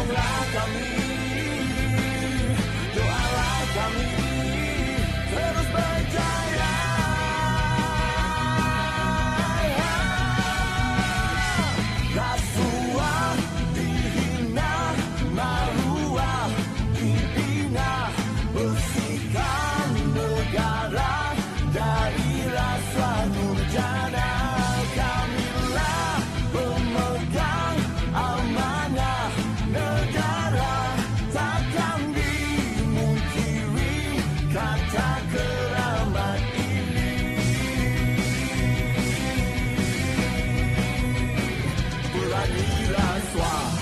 Sokonglah kami, doalah kami terus berjaya. Rasuah dihina, maruah dibina, bersihkan negara dari rasuah durjana. Kamilah pemegang amanah negara, takkan dimungkiri kata keramat ini. Berani rasuah.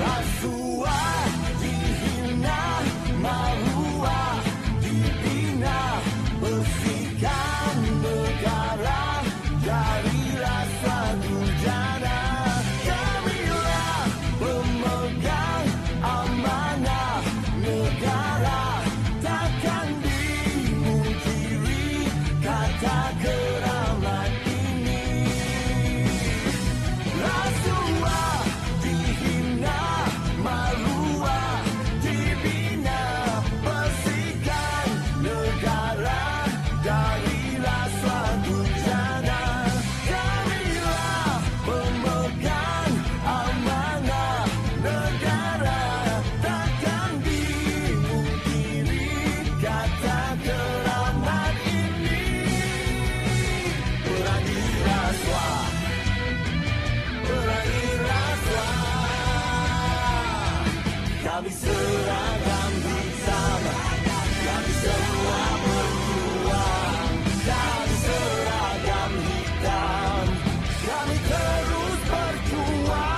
Rasuah dihina, maruah dibina, bersihkan negara dari rasuah durjana. Kamilah pemegang amanah negara, takkan dimungkiri kata keramat ini. Rasuah dihina, maruah dibina, bersihkan negara dari rasuah durjana. Kamilah pemegang amanah negara, takkan dimungkiri kata keramat ini. Berani rasuah, berani rasuah. Kami seragam hitam, kami semua berjuang. Kami seragam hitam, kami terus berjuang.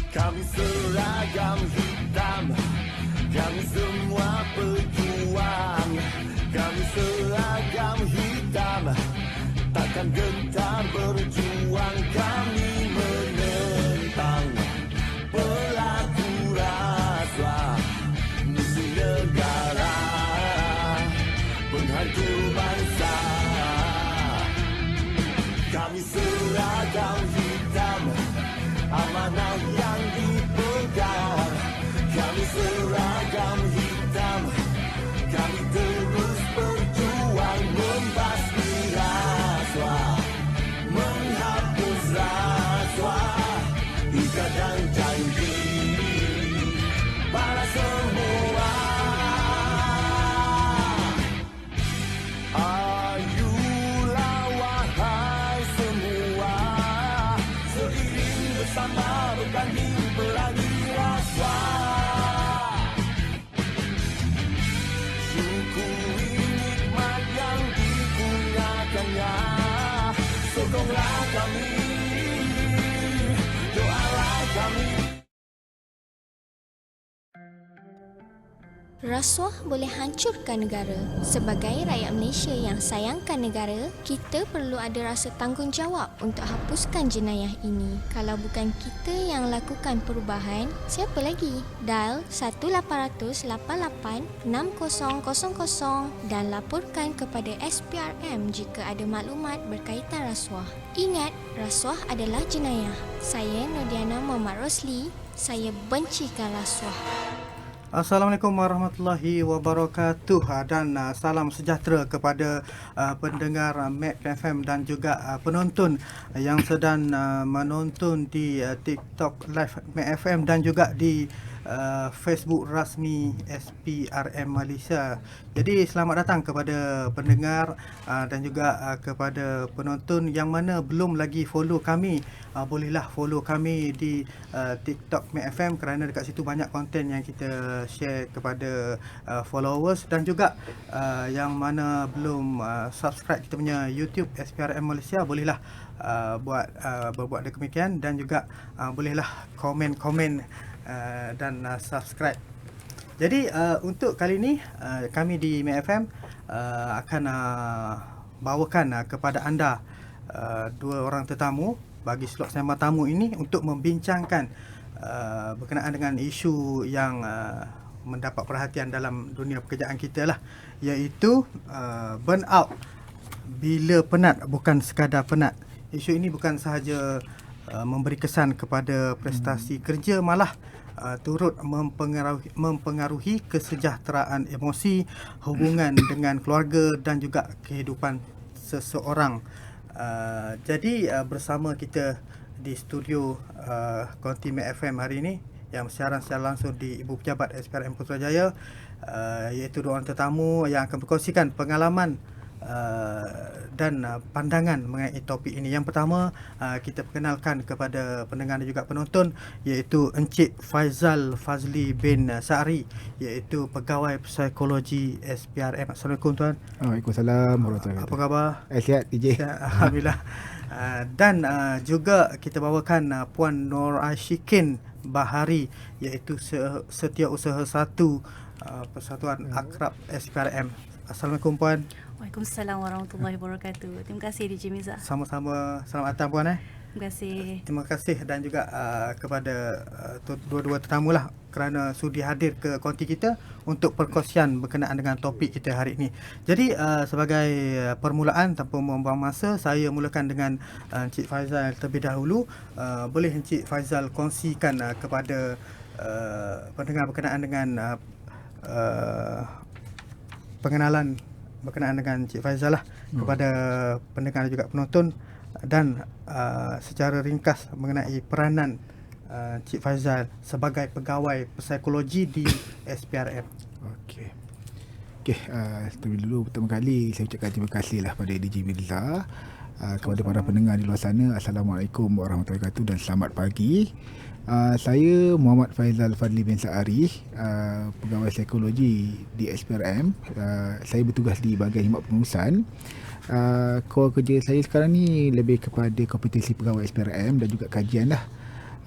Kami seragam hitam, kami semua pejuang. Kami seragam hitam, takkan gentar berjuang. Kami menentang pelaku rasuah, musuh negara, penghancur bangsa. Kami seragam hitam, amanah yang dipegang. Kami seragam hitam, kami terus berjuang membasmi rasuah, menghapus rasuah, ikatan janji para semua. Ayolah wahai semua, seiring bersama bertanding berani rasuah. Syukuri nikmat yang dipunyakannya. Sokonglah kami, doalah kami. Rasuah boleh hancurkan negara. Sebagai rakyat Malaysia yang sayangkan negara, kita perlu ada rasa tanggungjawab untuk hapuskan jenayah ini. Kalau bukan kita yang lakukan perubahan, siapa lagi? Dial 1-800-88-6000 dan laporkan kepada SPRM jika ada maklumat berkaitan rasuah. Ingat, rasuah adalah jenayah. Saya Nodiana Muhammad Rosli. Saya bencikan rasuah. Assalamualaikum warahmatullahi wabarakatuh dan salam sejahtera kepada pendengar Mac FM dan juga penonton yang sedang menonton di TikTok Live Mac FM dan juga di Facebook rasmi SPRM Malaysia. Jadi selamat datang kepada pendengar dan juga kepada penonton yang mana belum lagi follow kami. Bolehlah follow kami di TikTok Mac FM kerana dekat situ banyak konten yang kita share kepada followers, dan juga yang mana belum subscribe kita punya YouTube SPRM Malaysia, bolehlah berbuat demikian, dan juga bolehlah komen-komen dan subscribe. Jadi untuk kali ini kami di Mac FM akan bawakan kepada anda dua orang tetamu bagi slot sembang tamu ini untuk membincangkan berkenaan dengan isu yang mendapat perhatian dalam dunia pekerjaan kita lah, iaitu burnout. Bila penat bukan sekadar penat. Isu ini bukan sahaja memberi kesan kepada prestasi kerja, malah turut mempengaruhi kesejahteraan emosi, hubungan dengan keluarga dan juga kehidupan seseorang. Jadi bersama kita di studio Konti Mac FM hari ini yang siaran secara langsung di Ibu Pejabat SPRM Putrajaya, iaitu dua orang tetamu yang akan berkongsikan pengalaman dan pandangan mengenai topik ini. Yang pertama, kita perkenalkan kepada pendengar dan juga penonton, iaitu Encik Faizal Fazli bin Sa'ari, iaitu Pegawai Psikologi SPRM. Assalamualaikum tuan. Waalaikumsalam warahmatullahi wabarakatuh. Apa khabar? Sihat DJ. Alhamdulillah. Dan juga kita bawakan Puan Nur Ashikin Bahari, iaitu Setiausaha 1 Persatuan Akrab SPRM. Assalamualaikum Puan. Waalaikumsalam warahmatullahi wabarakatuh. Terima kasih DJ Miza. Sama-sama. Selamat datang Puan. Terima kasih. Terima kasih dan juga kepada dua-dua tetamu lah kerana sudi hadir ke konti kita untuk perkongsian berkenaan dengan topik kita hari ini. Jadi sebagai permulaan tanpa membuang masa, saya mulakan dengan Encik Faizal terlebih dahulu. Boleh Encik Faizal kongsikan kepada pendengar berkenaan dengan pengenalan berkenaan dengan Encik Faizal lah kepada pendengar dan juga penonton, dan secara ringkas mengenai peranan Encik Faizal sebagai pegawai psikologi di SPRM. Okey. Terlebih dulu pertama kali saya ucapkan terima kasih lah pada DJ Mirza, kepada para pendengar di luar sana. Assalamualaikum warahmatullahi wabarakatuh dan selamat pagi. Saya Muhammad Faizal Fadli bin Sa'ari, pegawai psikologi di SPRM. Saya bertugas di bahagian khidmat pengurusan. Core kerja saya sekarang ni lebih kepada kompetensi pegawai SPRM dan juga kajian lah.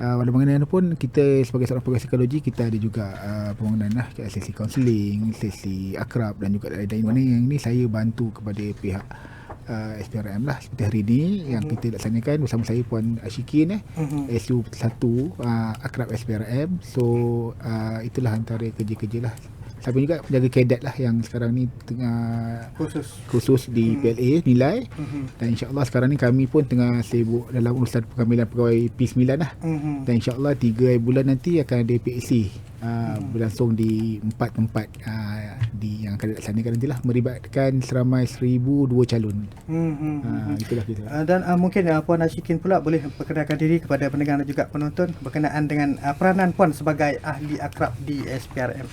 Walau bagaimanapun, kita sebagai seorang pegawai psikologi, kita ada juga pembangunan lah, sesi kaunseling, sesi akrab dan juga lain-lain. Mana yang ni saya bantu kepada pihak SPRM lah. Seperti hari ini yang kita laksanakan bersama saya Puan Ashikin, SU 1 Akrab SPRM. So itulah antara kerja-kerja lah. Saya pun juga penjaga kadet lah yang sekarang ni tengah khusus di PLA nilai. Dan insyaAllah sekarang ni kami pun tengah sibuk dalam urusan pengambilan pegawai P9 lah. Dan insyaAllah 3 bulan nanti akan ada PAC berlangsung di 4 tempat yang akan dilaksanakan nantilah, melibatkan seramai 1,002 calon. Itulah kita. Dan mungkin Puan Ashikin pula boleh perkenalkan diri kepada pendengar dan juga penonton berkenaan dengan peranan Puan sebagai ahli akrab di SPRM.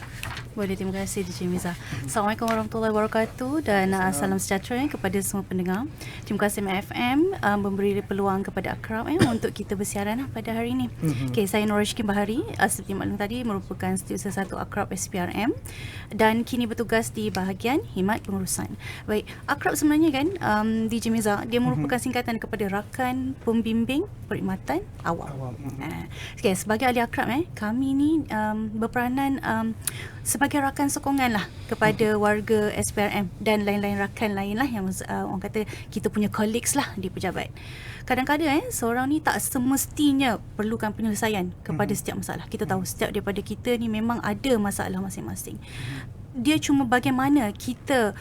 Boleh, terima kasih DJ Miza. Assalamualaikum warahmatullahi wabarakatuh dan salam sejahtera kepada semua pendengar. Terima kasih MFM memberi peluang kepada akrab untuk kita bersiaran pada hari ini. Okay, saya Nur Ashikin Bahari, seperti maklum tadi, merupakan Setiausaha 1 Akrab SPRM dan kini bertugas di bahagian khidmat pengurusan. Baik, akrab sebenarnya kan DJ Miza, dia merupakan singkatan kepada Rakan Pembimbing Perkhidmatan Awam. Okay, sebagai ahli akrab kami ni berperanan sebagai rakan sokongan lah kepada warga SPRM dan lain-lain rakan lain lah yang orang kata kita punya colleagues lah di pejabat. Kadang-kadang seorang ni tak semestinya perlukan penyelesaian kepada setiap masalah. Kita tahu setiap daripada kita ni memang ada masalah masing-masing. dia cuma bagaimana kita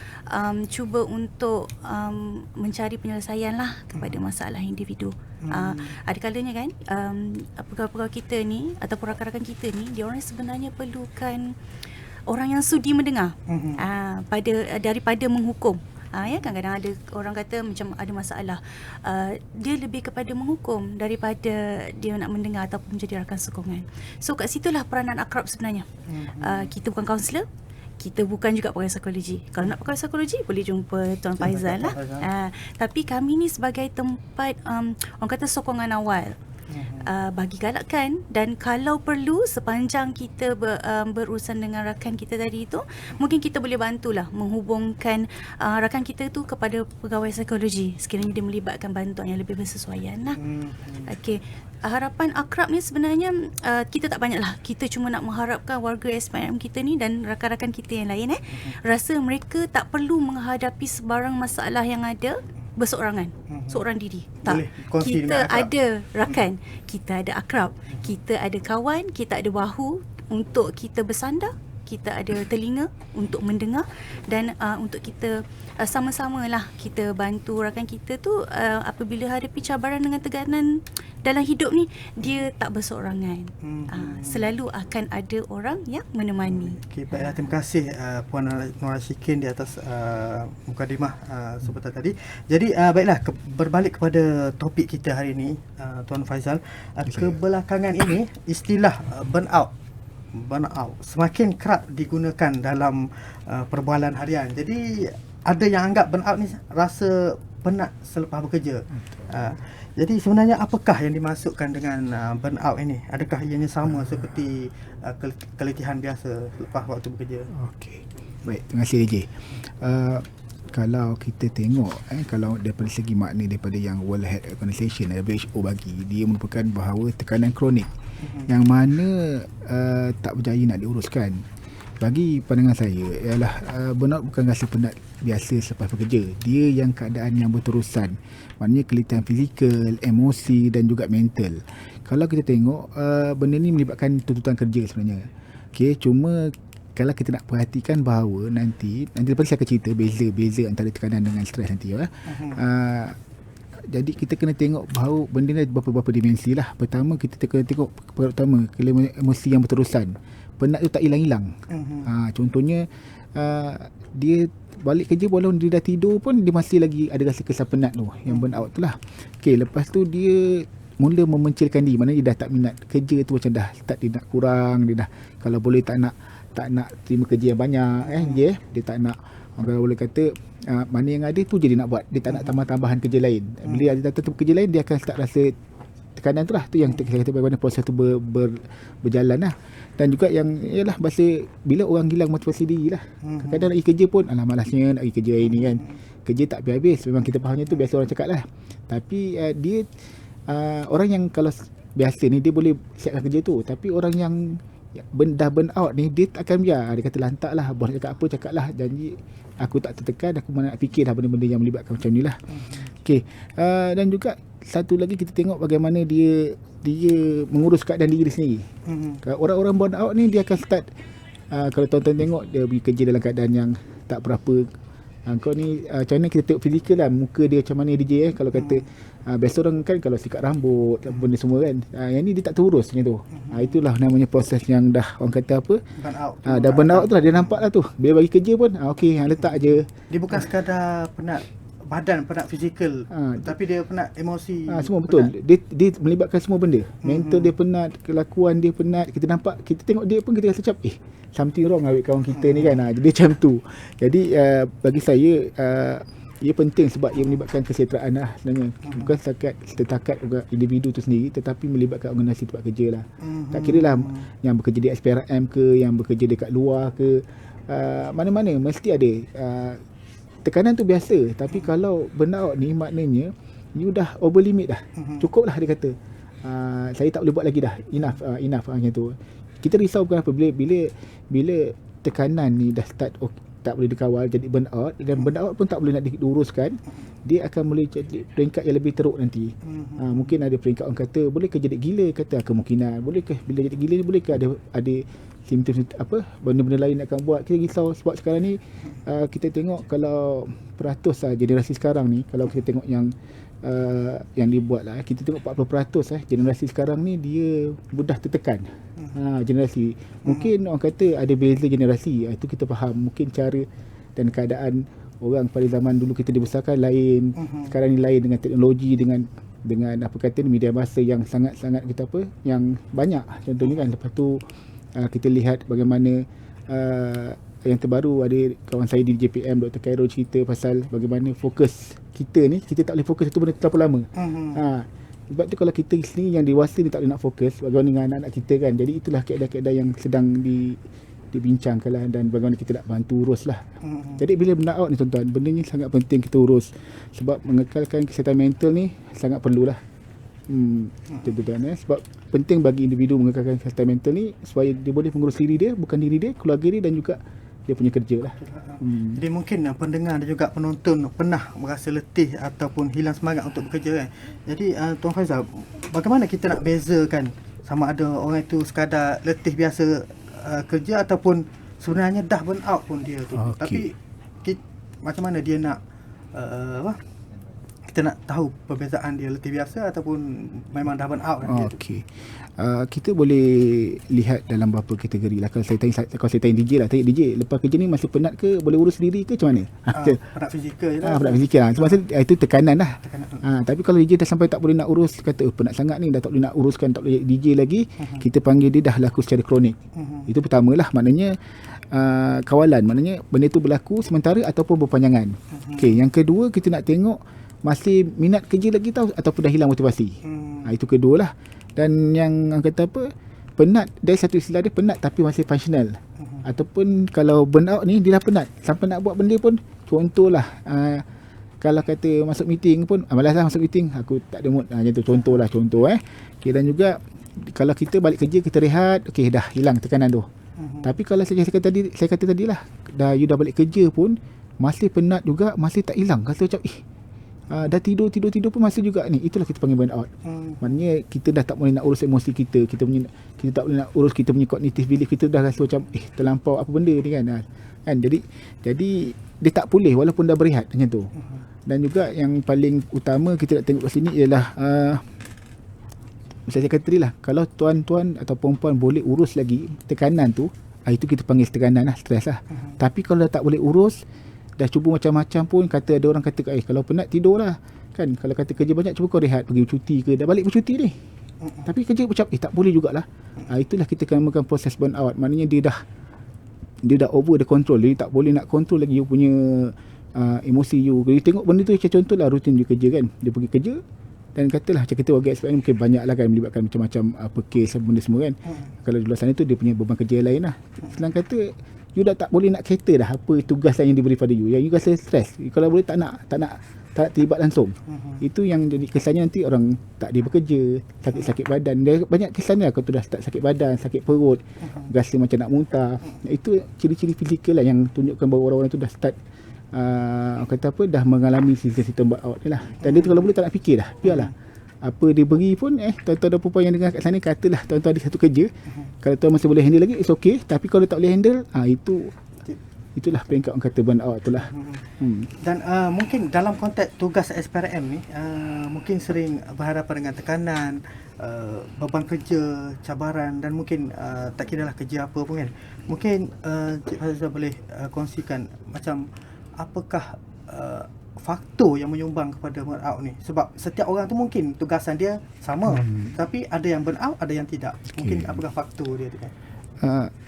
cuba untuk mencari penyelesaian lah kepada masalah individu. Ada kalanya kan pegawai-pegawai kita ni ataupun rakan-rakan kita ni, dia orang sebenarnya perlukan orang yang sudi mendengar daripada menghukum. Ya, kadang-kadang ada orang kata macam ada masalah, dia lebih kepada menghukum daripada dia nak mendengar ataupun menjadi rakan sokongan. So kat situlah peranan akrab sebenarnya. Kita bukan kaunselor, kita bukan juga pakar psikologi. Kalau nak pakar psikologi boleh jumpa Tuan Faizal lah. Tapi kami ni sebagai tempat orang kata sokongan awal, bagi galakkan, dan kalau perlu sepanjang kita berurusan dengan rakan kita tadi itu, mungkin kita boleh bantulah menghubungkan rakan kita tu kepada pegawai psikologi sekiranya dia melibatkan bantuan yang lebih bersesuaian lah. Okey, harapan akrab ni sebenarnya kita tak banyak lah. Kita cuma nak mengharapkan warga SPM kita ni dan rakan-rakan kita yang lain rasa mereka tak perlu menghadapi sebarang masalah yang ada berseorangan, seorang diri. Tak. Kita ada rakan, kita ada akrab, kita ada kawan, kita ada bahu untuk kita bersandar, kita ada telinga untuk mendengar, dan untuk kita sama-sama lah kita bantu rakan kita tu apabila hadapi cabaran dengan teganan dalam hidup ni, dia tak berseorangan. Selalu akan ada orang yang menemani. Okay, baiklah, terima kasih Puan Nur Ashikin di atas mukadimah sebentar tadi. Jadi baiklah, berbalik kepada topik kita hari ini, Tuan Faizal. Kebelakangan ini istilah burnout semakin kerap digunakan dalam perbualan harian. Jadi ada yang anggap burnout ni rasa penat selepas bekerja. Jadi sebenarnya apakah yang dimasukkan dengan burnout ini? Adakah ianya sama seperti keletihan biasa selepas waktu bekerja? Okey. Baik, terima kasih DJ. Kalau kita tengok kalau daripada segi makna daripada yang World Health Organization WHO bagi, dia merupakan bahawa tekanan kronik yang mana tak berjaya nak diuruskan. Bagi pandangan saya ialah burnout bukan rasa penat biasa selepas bekerja. Dia yang keadaan yang berterusan. Maknanya keletihan fizikal, emosi dan juga mental. Kalau kita tengok benda ni melibatkan tuntutan kerja sebenarnya. Okey, cuma kalau kita nak perhatikan bahawa nanti lepas saya akan cerita beza antara tekanan dengan stres nanti jadi kita kena tengok bahawa benda ni ada beberapa dimensi lah. Pertama, kita kena tengok emosi yang berterusan. Penat tu tak hilang-hilang. Contohnya dia balik kerja walaupun dia dah tidur pun dia masih lagi ada rasa kesan penat tu, yang burnout tu lah. Okey, lepas tu dia mula memencilkan diri, maknanya dia dah tak minat kerja tu, macam dah start dia nak kurang, dia dah kalau boleh tak nak terima kerja yang banyak dia tak nak, kalau boleh kata mana yang ada tu je dia nak buat, dia tak nak tambah-tambahan kerja lain. Bila dia datang kerja lain, dia akan start rasa tekanan tu lah. Tu yang saya kata bagaimana proses tu berjalan lah. Dan juga yang ialah bahasa bila orang hilang motivasi diri lah. Kadang-kadang nak pergi kerja pun malasnya nak pergi kerja hari ni kan. Kerja tak habis-habis. Memang kita fahamnya tu, biasa orang cakap lah. Tapi dia orang yang kalau biasa ni dia boleh siapkan kerja tu. Tapi orang yang dah burn out ni, dia tak akan biar. Dia kata lantak lah, bos cakap apa cakap lah, janji aku tak tertekan, aku mana nak fikir lah benda-benda yang melibatkan macam ni lah. Okay. Dan juga satu lagi kita tengok bagaimana dia mengurus keadaan diri sendiri. Orang-orang burn out ni dia akan start kalau tuan-tuan tengok dia pergi kerja dalam keadaan yang tak berapa kau ni macam mana kita tengok fizikal lah, muka dia macam mana DJ kalau kata biasa orang kan kalau sikat rambut benda semua kan, yang ni dia tak terurus macam tu. Itulah namanya proses yang dah orang kata apa, dah burn out tu lah, dia nampak lah tu bila bagi kerja pun okey letak je. Dia bukan sekadar penat badan, penat fizikal, tapi dia penat emosi. Semua betul. Dia melibatkan semua benda. Mental dia penat, kelakuan dia penat. Kita nampak, kita tengok dia pun kita rasa macam something wrong with kawan kita ni kan. Jadi macam tu. Jadi bagi saya ia penting sebab ia melibatkan kesejahteraan lah sebenarnya. Bukan setakat individu tu sendiri, tetapi melibatkan organisasi tempat kerja lah. Tak kira lah yang bekerja di SPRM ke, yang bekerja dekat luar ke, mana-mana mesti ada tekanan tu biasa. Tapi kalau burnout ni maknanya you dah over limit dah. Cukup lah dia kata. Saya tak boleh buat lagi dah. Enough macam tu. Kita risau bukan apa, bila tekanan ni dah start tak boleh dikawal jadi burnout, dan burnout pun tak boleh nak diuruskan, dia akan boleh jadi peringkat yang lebih teruk nanti. Mungkin ada peringkat orang kata boleh ke jadi gila, kata kemungkinan boleh ke bila jadi gila ni, boleh ke ada simptom apa benda-benda lain akan buat kita risau. Sebab sekarang ni kita tengok kalau peratus generasi sekarang ni, kalau kita tengok yang dibuat lah, kita tengok 40% generasi sekarang ni dia mudah tertekan. Generasi mungkin orang kata ada beza generasi, itu kita faham. Mungkin cara dan keadaan orang pada zaman dulu kita dibesarkan lain, sekarang ni lain, dengan teknologi, dengan apa kata media massa yang sangat-sangat kita yang banyak contohnya kan. Lepas tu kita lihat bagaimana yang terbaru ada kawan saya di JPM, Dr. Khairul, cerita pasal bagaimana fokus kita ni, kita tak boleh fokus satu benda terlalu lama. Sebab tu kalau kita sendiri yang dewasa ni tak boleh nak fokus, bagaimana dengan anak-anak kita kan. Jadi itulah keadaan-keadaan yang sedang dibincangkan lah, dan bagaimana kita nak bantu urus lah. Jadi bila burnout ni tuan-tuan, benda ni sangat penting kita urus, sebab mengekalkan kesihatan mental ni sangat perlulah. Tuan-tuan, sebab penting bagi individu mengekalkan kesihatan mental ni supaya dia boleh mengurus diri dia, bukan diri dia, keluarga dia dan juga dia punya kerja lah. Jadi mungkin pendengar dan juga penonton pernah merasa letih ataupun hilang semangat untuk bekerja kan. Jadi Tuan Faizal, bagaimana kita nak bezakan sama ada orang itu sekadar letih biasa kerja ataupun sebenarnya dah burn out pun dia tu. Tapi macam mana dia nak kita nak tahu perbezaan dia letih biasa ataupun memang dah burn out kan. Kita boleh lihat dalam beberapa kategori lah. Kalau saya tanya DJ lah, tanya DJ, lepas kerja ni masih penat ke, boleh urus sendiri ke, macam mana? Penat fizikal je lah. Penat fizikal lah. Maksud itu tekanan lah. Tapi kalau DJ dah sampai tak boleh nak urus, kata penat sangat ni, dah tak boleh nak uruskan, tak boleh DJ lagi, kita panggil dia dah laku secara kronik. Itu pertama lah, maknanya kawalan, maknanya benda tu berlaku sementara ataupun berpanjangan. Yang kedua, kita nak tengok masih minat kerja lagi tau ataupun dah hilang motivasi. Itu kedua lah. Dan yang orang kata penat, dari satu istilah dia penat tapi masih functional. Ataupun kalau burnout ni dia dah penat sampai nak buat benda pun, contohlah kalau kata masuk meeting pun malas lah masuk meeting, aku tak ada mood, macam tu contoh. Dan juga kalau kita balik kerja kita rehat, dah hilang tekanan tu. Tapi kalau saya kata tadi lah, you dah balik kerja pun masih penat juga, masih tak hilang, kata macam dah tidur pun masih juga ni, itulah kita panggil burn out. Maknanya kita dah tak boleh nak urus emosi kita, kita tak boleh nak urus kita punya cognitive belief, kita dah rasa macam terlampau apa benda ni kan. Jadi dia tak boleh walaupun dah berehat macam tu. Dan juga yang paling utama kita nak tengok kat sini ialah saya kata tadi lah, kalau tuan-tuan atau perempuan boleh urus lagi tekanan tu, itu kita panggil tekanan lah, stres lah. Tapi kalau dah tak boleh urus, dah cuba macam-macam pun, kata ada orang kata kalau penat tidur lah kan, kalau kata kerja banyak cuba kau rehat, pergi bercuti ke, dah balik bercuti ni, tapi kerja macam tak boleh jugalah. Itulah kita namakan proses burn out. Maknanya dia dah over the control, dia tak boleh nak control lagi you punya emosi you. Jadi tengok benda tu macam contoh lah rutin you kerja kan, dia pergi kerja dan katalah macam kita warga SPM mungkin banyak lah kan, melibatkan macam-macam kes benda semua kan. Kalau di luar sana tu dia punya beban kerja lain lah. Senang kata you dah tak boleh nak cater dah apa tugas yang diberi pada you. Yang you rasa stres, kalau boleh tak nak terlibat langsung. Itu yang jadi kesannya nanti orang tak dia bekerja, sakit-sakit badan. Dia banyak kesannya kalau tu dah start sakit badan, sakit perut, rasa macam nak muntah. Itu ciri-ciri fizikal lah yang tunjukkan bahawa orang-orang tu dah start dah mengalami sistem burn out ni lah. Dan dia tu kalau boleh tak nak fikir dah, biarlah apa dia beri pun. Tuan-tuan dan perempuan yang dengar kat sana, katalah tuan-tuan ada satu kerja, kalau tuan masih boleh handle lagi, it's okay. Tapi kalau tak boleh handle, itulah peringkat orang kata burn out tu lah. Dan mungkin dalam konteks tugas SPRM ni, mungkin sering berhadapan dengan tekanan, beban kerja, cabaran, dan mungkin tak kira lah kerja apa pun kan. Mungkin Cik Fazizah boleh kongsikan macam apakah faktor yang menyumbang kepada burn out ni. Sebab setiap orang tu mungkin tugasan dia sama, tapi ada yang burn out, ada yang tidak. Mungkin apakah faktor dia tu kan?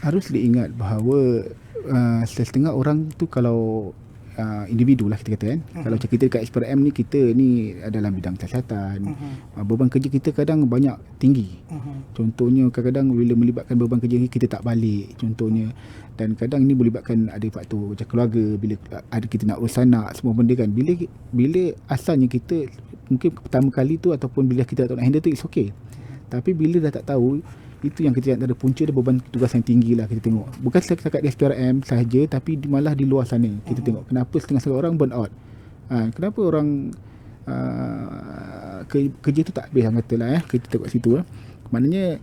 Harus diingat bahawa setengah orang tu kalau individu lah kita kata kan. Kalau macam kita dekat SPRM ni, kita ni dalam bidang kesihatan, beban kerja kita kadang banyak tinggi. Contohnya kadang-kadang bila melibatkan beban kerja kita tak balik contohnya. Dan kadang ini melibatkan ada faktor macam keluarga, bila ada kita nak urus anak semua benda kan. Bila asalnya kita mungkin pertama kali tu ataupun bila kita tak nak handle tu, it's okay. Tapi bila dah tak tahu, itu yang kita ada punca dia beban tugas yang tinggi lah kita tengok. Bukan setakat di SPRM sahaja, tapi malah di luar sana. Kita tengok kenapa setengah-setengah orang burn out. Kenapa orang kerja tu tak habis, katalah kita tengok situ. Maknanya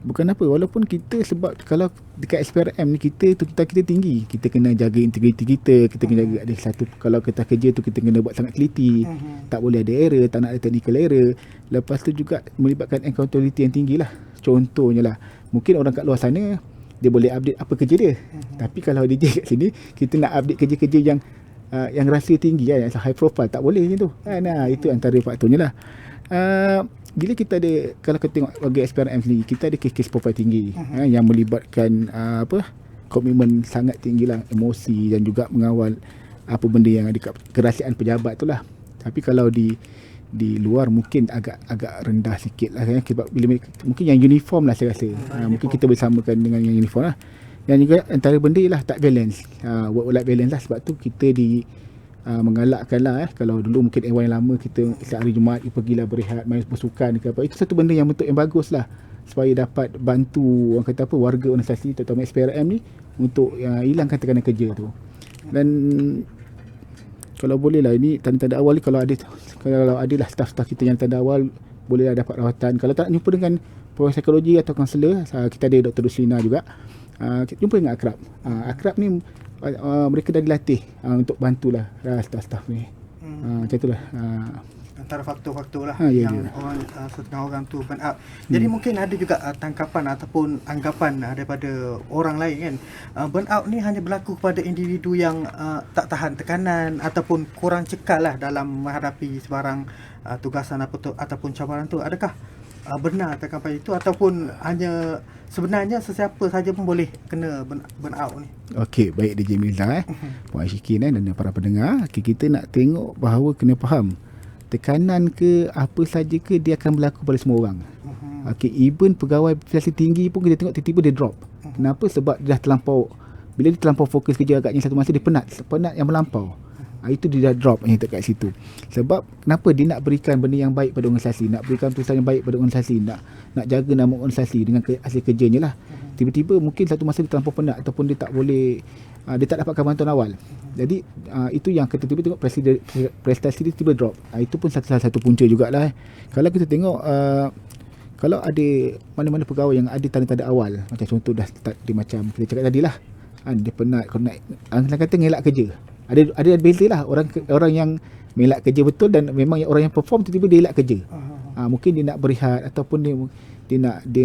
Bukan apa, walaupun kita, sebab kalau dekat SPRM ni kita tuntutan kita tinggi. Kita kena jaga integriti kita, kita kena jaga ada satu, kalau kita kerja tu kita kena buat sangat teliti. Tak boleh ada error, tak nak ada technical error. Lepas tu juga melibatkan accountability yang tinggi lah. Contohnya lah, mungkin orang kat luar sana dia boleh update apa kerja dia. Tapi kalau DJ kat sini, kita nak update kerja-kerja yang rasa tinggi kan, yang high profile, tak boleh macam tu kan. Itu antara faktornya lah. Bila kita ada, kalau kita tengok bagi SPRM sendiri, kita ada kes-kes profil tinggi yang melibatkan komitmen sangat tinggi lah, emosi dan juga mengawal apa benda yang ada kat kerahsiaan pejabat tu lah. Tapi kalau di luar mungkin agak rendah sikit lah kan, sebab bila mungkin yang uniform lah saya rasa. Mungkin kita boleh samakan dengan yang uniform lah. Dan juga antara benda ialah tak balance, work-life balance lah. Sebab tu kita mengalakkan lah kalau dulu mungkin yang lama kita sehari Jumaat pergilah berehat, main bersukan ke apa. Itu satu benda yang bentuk yang bagus lah, supaya dapat bantu orang kata apa, warga organisasi terutama SPRM ni untuk hilangkan tekanan kerja tu. Dan kalau boleh lah, ini tanda-tanda awal ni, kalau ada lah staff-staff kita yang tanda awal, bolehlah dapat rawatan. Kalau tak nak jumpa dengan profesor psikologi atau kaunselor, kita ada Dr. Ruslina juga, jumpa dengan akrab. Akrab ni mereka dah dilatih untuk bantulah staff-staff ni. Macam itulah. Antara faktor-faktor lah Ya. orang setengah orang tu burn out. Jadi mungkin ada juga tangkapan ataupun anggapan daripada orang lain kan, burn out ni hanya berlaku kepada individu yang tak tahan tekanan ataupun kurang cekal lah dalam menghadapi sebarang tugasan ataupun cabaran tu. Adakah benar tangkapan itu, ataupun hanya sebenarnya sesiapa saja pun boleh kena burn out ni? Okey, baik DJ Mirza Puan Syikin dan para pendengar, kita nak tengok bahawa kena faham tekanan ke apa saja ke, dia akan berlaku pada semua orang. Okey, even pegawai prestasi tinggi pun kita tengok tiba-tiba dia drop. Kenapa? Sebab dia dah terlampau, bila dia terlampau fokus kerja, agaknya satu masa dia penat yang melampau. Itu dia dah drop yang dekat situ. Sebab kenapa? Dia nak berikan benda yang baik pada organisasi, nak berikan tulisan yang baik pada organisasi, nak jaga nama organisasi dengan hasil kerjanya lah. Tiba-tiba mungkin satu masa dia terlampau penat, ataupun dia tak boleh, dia tak dapatkan bantuan awal. Jadi itu yang kita tiba tengok prestasi dia tiba drop. Itu pun salah satu punca jugalah. Kalau kita tengok kalau ada mana-mana pegawai yang ada tanda-tanda awal, macam contoh dah start dia macam kita cakap tadi lah, dia penat, kata ngelak kerja. Ada beza lah orang yang melak kerja betul dan memang orang yang perform tiba-tiba dia elak kerja. Mungkin dia nak berehat, ataupun dia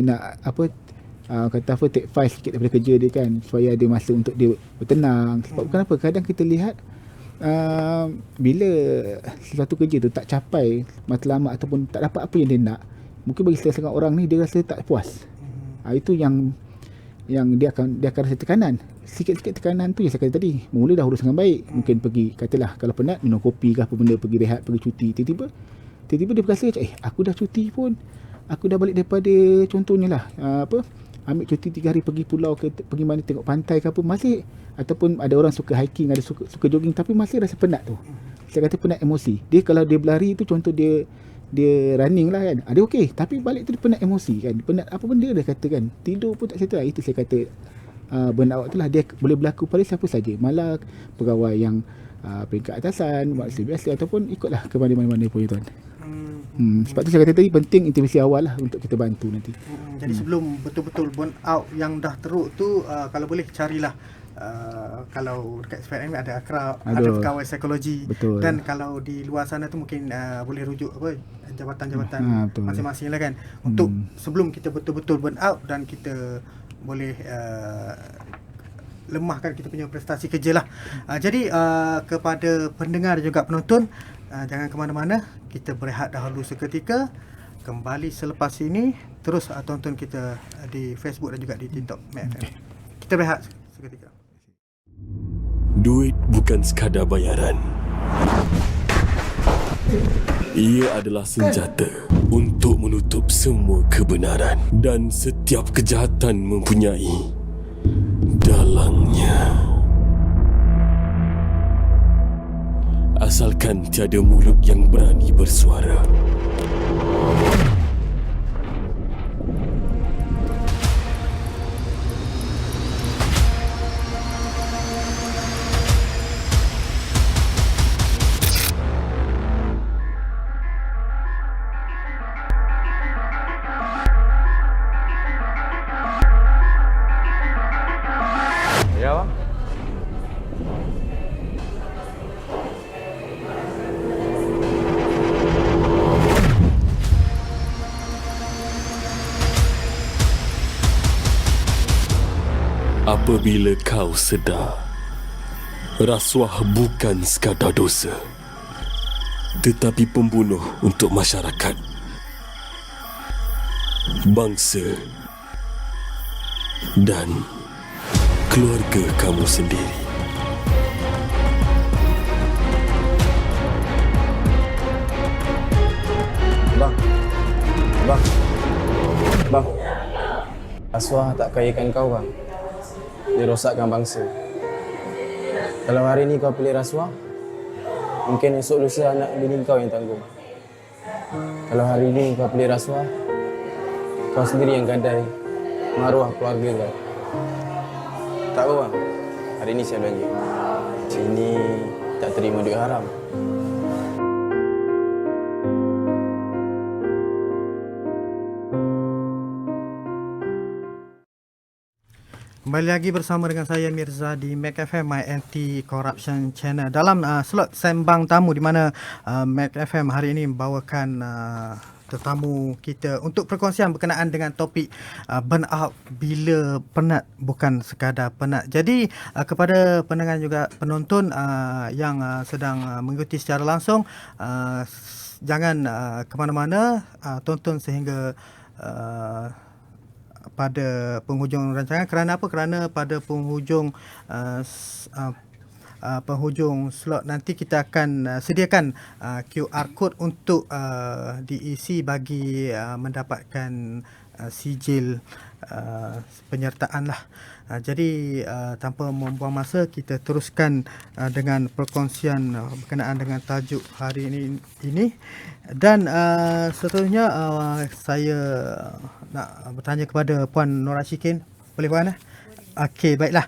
nak apa, kata apa, take 5 sikit daripada kerja dia kan, supaya ada masa untuk dia bertenang. Sebab kenapa? Kadang kita lihat bila sesuatu kerja tu tak capai matlamat ataupun tak dapat apa yang dia nak, mungkin bagi setengah orang ni dia rasa tak puas. Itu yang dia akan rasa tekanan. Sikit-sikit tekanan tu yang saya kata tadi, mula dah urus dengan baik, mungkin pergi, katalah kalau penat minum kopi ke apa benda, pergi rehat, pergi cuti, tiba-tiba dia berasa macam aku dah cuti pun, aku dah balik daripada, contohnya lah ambil cuti 3 hari pergi pulau ke pergi mana, tengok pantai ke apa, masih, ataupun ada orang suka hiking, ada suka jogging, tapi masih rasa penat tu. Saya kata penat emosi. Dia kalau dia berlari tu, contoh dia running lah kan, dia okey, tapi balik tu dia penat emosi kan, penat apa benda dia kata kan, tidur pun tak settle. Itu saya kata burnout tu lah, dia boleh berlaku pada siapa saja, malah pegawai yang peringkat atasan, maksud biasa, ataupun ikutlah ke mana-mana pun tuan. Sebab tu saya kata tadi penting intervensi awal lah untuk kita bantu nanti. Jadi sebelum betul-betul burn out yang dah teruk tu, kalau boleh carilah kalau dekat SPRM ada akrab, ada pegawai psikologi. Betul. Dan kalau di luar sana tu mungkin boleh rujuk apa jabatan-jabatan masing-masing lah kan, untuk sebelum kita betul-betul burn out dan kita boleh lemahkan kita punya prestasi kerja lah. Jadi kepada pendengar dan juga penonton, jangan ke mana-mana, kita berehat dahulu seketika. Kembali selepas ini, terus tonton kita di Facebook dan juga di TikTok MAC FM. Kita berehat seketika. Duit bukan sekadar bayaran. Ia adalah senjata untuk menutup semua kebenaran, dan setiap kejahatan mempunyai dalangnya. Asalkan tiada mulut yang berani bersuara. Apabila kau sedar, rasuah bukan sekadar dosa, tetapi pembunuh untuk masyarakat, bangsa dan keluarga kamu sendiri. Bang, rasuah tak kayakan kau bang. Dia rosakkan bangsa. Kalau hari ni kau pilih rasuah, mungkin esok lusa anak bini kau yang tanggung. Kalau hari ni kau pilih rasuah, kau sendiri yang gadai maruah keluarga kau. Tak apa bang, hari ni saya belanja. Sini tak terima duit haram. Kembali lagi bersama dengan saya Mirza di Mac FM, My Anti Corruption Channel. Dalam slot sembang tamu di mana Mac FM hari ini membawakan tetamu kita untuk perkongsian berkenaan dengan topik burnout bila penat, bukan sekadar penat. Jadi kepada pendengar juga penonton yang sedang mengikuti secara langsung, jangan ke mana-mana, tonton sehingga pada penghujung rancangan. Kerana apa? Kerana pada penghujung penghujung slot nanti kita akan sediakan QR code untuk diisi bagi mendapatkan sijil penyertaan lah. Jadi tanpa membuang masa, kita teruskan dengan perkongsian berkenaan dengan tajuk hari ini. Dan seterusnya saya nak bertanya kepada Puan Nor Ashikin. Boleh Puan? Okey, baiklah.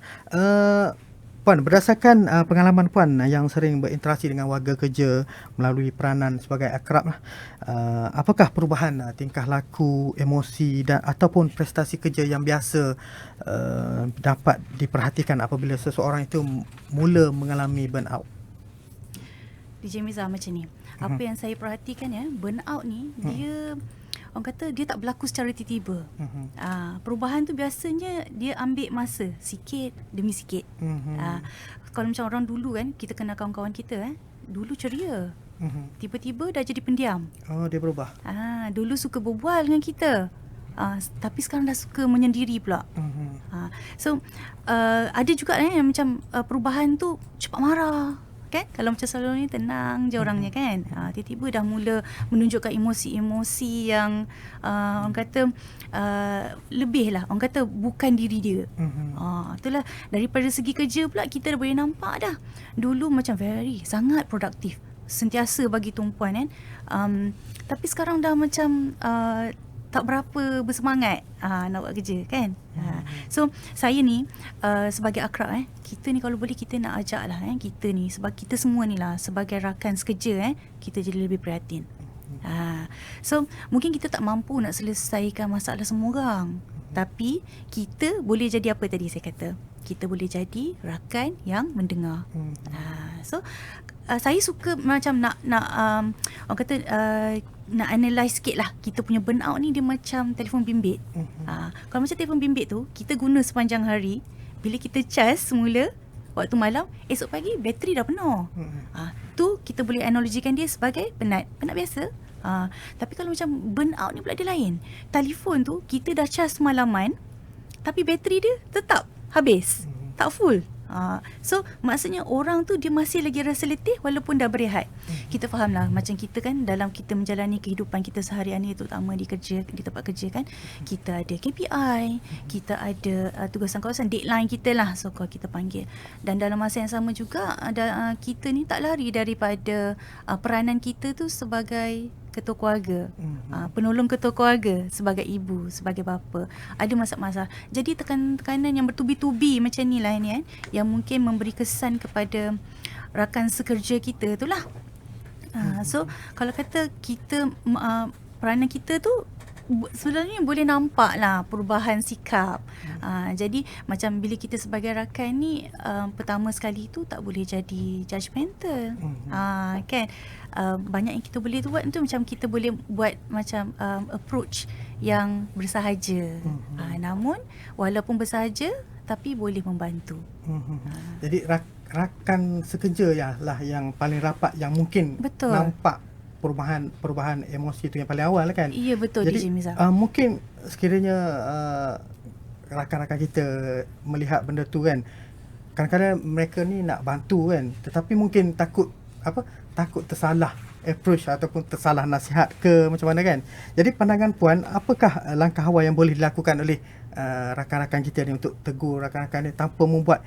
Puan, berdasarkan pengalaman Puan yang sering berinteraksi dengan warga kerja melalui peranan sebagai akrab, apakah perubahan tingkah laku, emosi dan ataupun prestasi kerja yang biasa dapat diperhatikan apabila seseorang itu mula mengalami burnout? DJ Miza, macam ni. Apa yang saya perhatikan burnout ni, dia orang kata dia tak berlaku secara tiba-tiba. Perubahan tu biasanya dia ambil masa sikit demi sikit. Kalau macam orang dulu kan, kita kenal kawan-kawan kita dulu ceria. Tiba-tiba dah jadi pendiam. Oh, dia berubah. Dulu suka berbual dengan kita. Tapi sekarang dah suka menyendiri pula. So ada juga yang macam perubahan tu cepat marah. Kan? Kalau macam selalu ni tenang je orangnya kan. Tiba-tiba dah mula menunjukkan emosi-emosi yang orang kata lebih lah. Orang kata bukan diri dia. Itulah daripada segi kerja pula kita dah boleh nampak dah. Dulu macam sangat produktif. Sentiasa bagi tumpuan kan. Tapi sekarang dah macam tak berapa bersemangat nak buat kerja kan. So saya ni sebagai akrab kita ni kalau boleh kita nak ajak lah kita ni sebab kita semua ni lah sebagai rakan sekerja kita jadi lebih prihatin. So mungkin kita tak mampu nak selesaikan masalah semua orang, tapi kita boleh jadi apa tadi saya kata, kita boleh jadi rakan yang mendengar. So saya suka macam nak orang kata nak analyse sikit lah. Kita punya burnout ni dia macam telefon bimbit. Kalau macam telefon bimbit tu kita guna sepanjang hari, bila kita cas semula waktu malam, esok pagi bateri dah penuh. Tu kita boleh analogikan dia sebagai penat biasa. Tapi kalau macam burnout ni pula dia lain. Telefon tu kita dah cas semalaman, tapi bateri dia tetap habis, tak full. So maksudnya orang tu dia masih lagi rasa letih walaupun dah berehat. Kita faham lah macam kita kan dalam kita menjalani kehidupan kita seharian ni, terutama di kerja, di tempat kerja kan, kita ada KPI, kita ada tugasan kawasan, deadline kita lah so kalau kita panggil. Dan dalam masa yang sama juga ada kita ni tak lari daripada peranan kita tu sebagai ketua keluarga, penolong ketua keluarga, sebagai ibu, sebagai bapa. Ada masalah-masalah. Jadi tekanan yang bertubi-tubi macam ni lah ni yang mungkin memberi kesan kepada rakan sekerja kita tu lah. So kalau kata kita peranan kita tu sebenarnya boleh nampak lah perubahan sikap. Jadi macam bila kita sebagai rakan ni pertama sekali tu tak boleh jadi judgemental. Kan banyak yang kita boleh buat tu macam kita boleh buat macam approach yang bersahaja. Namun walaupun bersahaja tapi boleh membantu. Jadi rakan sekerja lah yang paling rapat, yang mungkin Betul. nampak perubahan emosi itu yang paling awal kan. Ya, betul Jadi DJ Miza. mungkin sekiranya rakan-rakan kita melihat benda tu kan, kadang-kadang mereka ni nak bantu kan, tetapi mungkin takut tersalah approach ataupun tersalah nasihat ke macam mana kan. Jadi pandangan puan, apakah langkah awal yang boleh dilakukan oleh rakan-rakan kita ni untuk tegur rakan-rakan ni tanpa membuat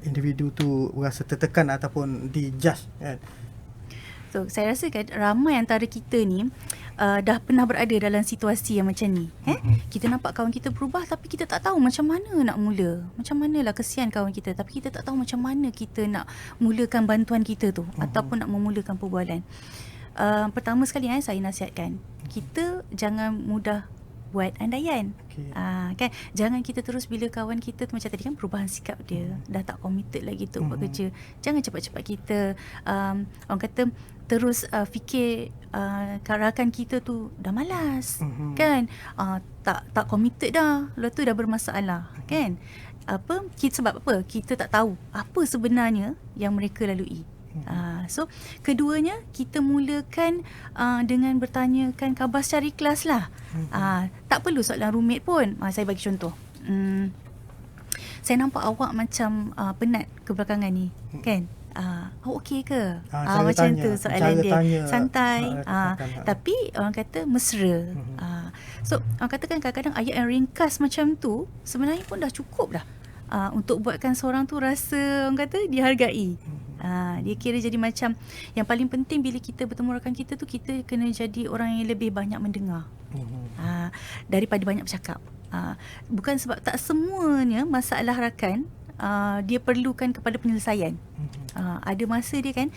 individu tu rasa tertekan ataupun dijudge kan. So, saya rasa kan ramai antara kita ni dah pernah berada dalam situasi yang macam ni. Kita nampak kawan kita berubah tapi kita tak tahu macam mana nak mula. Macam manalah kesian kawan kita tapi kita tak tahu macam mana kita nak mulakan bantuan kita tu ataupun nak memulakan perbualan. Pertama sekali saya nasihatkan, kita jangan mudah buat andaian. Kan, jangan kita terus bila kawan kita tu macam tadi kan perubahan sikap dia, dah tak committed lagi untuk buat kerja. Jangan cepat-cepat kita orang kata terus fikir rakan kita tu dah malas, kan, tak committed dah, lepas tu dah bermasalah, kan. Sebab apa? Kita tak tahu apa sebenarnya yang mereka lalui. So keduanya, kita mulakan dengan bertanyakan khabar secara ikhlas lah. Tak perlu soalan rumit pun. Saya bagi contoh, saya nampak awak macam penat kebelakangan ni, kan. Awak okey ke? Macam tanya, tu soalan dia tanya, santai, tapi orang kata mesra. So orang katakan kadang-kadang ayat yang ringkas macam tu sebenarnya pun dah cukup dah untuk buatkan seorang tu rasa orang kata dihargai. Dia kira jadi macam yang paling penting bila kita bertemu rakan kita tu, kita kena jadi orang yang lebih banyak mendengar daripada banyak bercakap. Bukan sebab tak semuanya masalah rakan dia perlukan kepada penyelesaian. Ada masa dia kan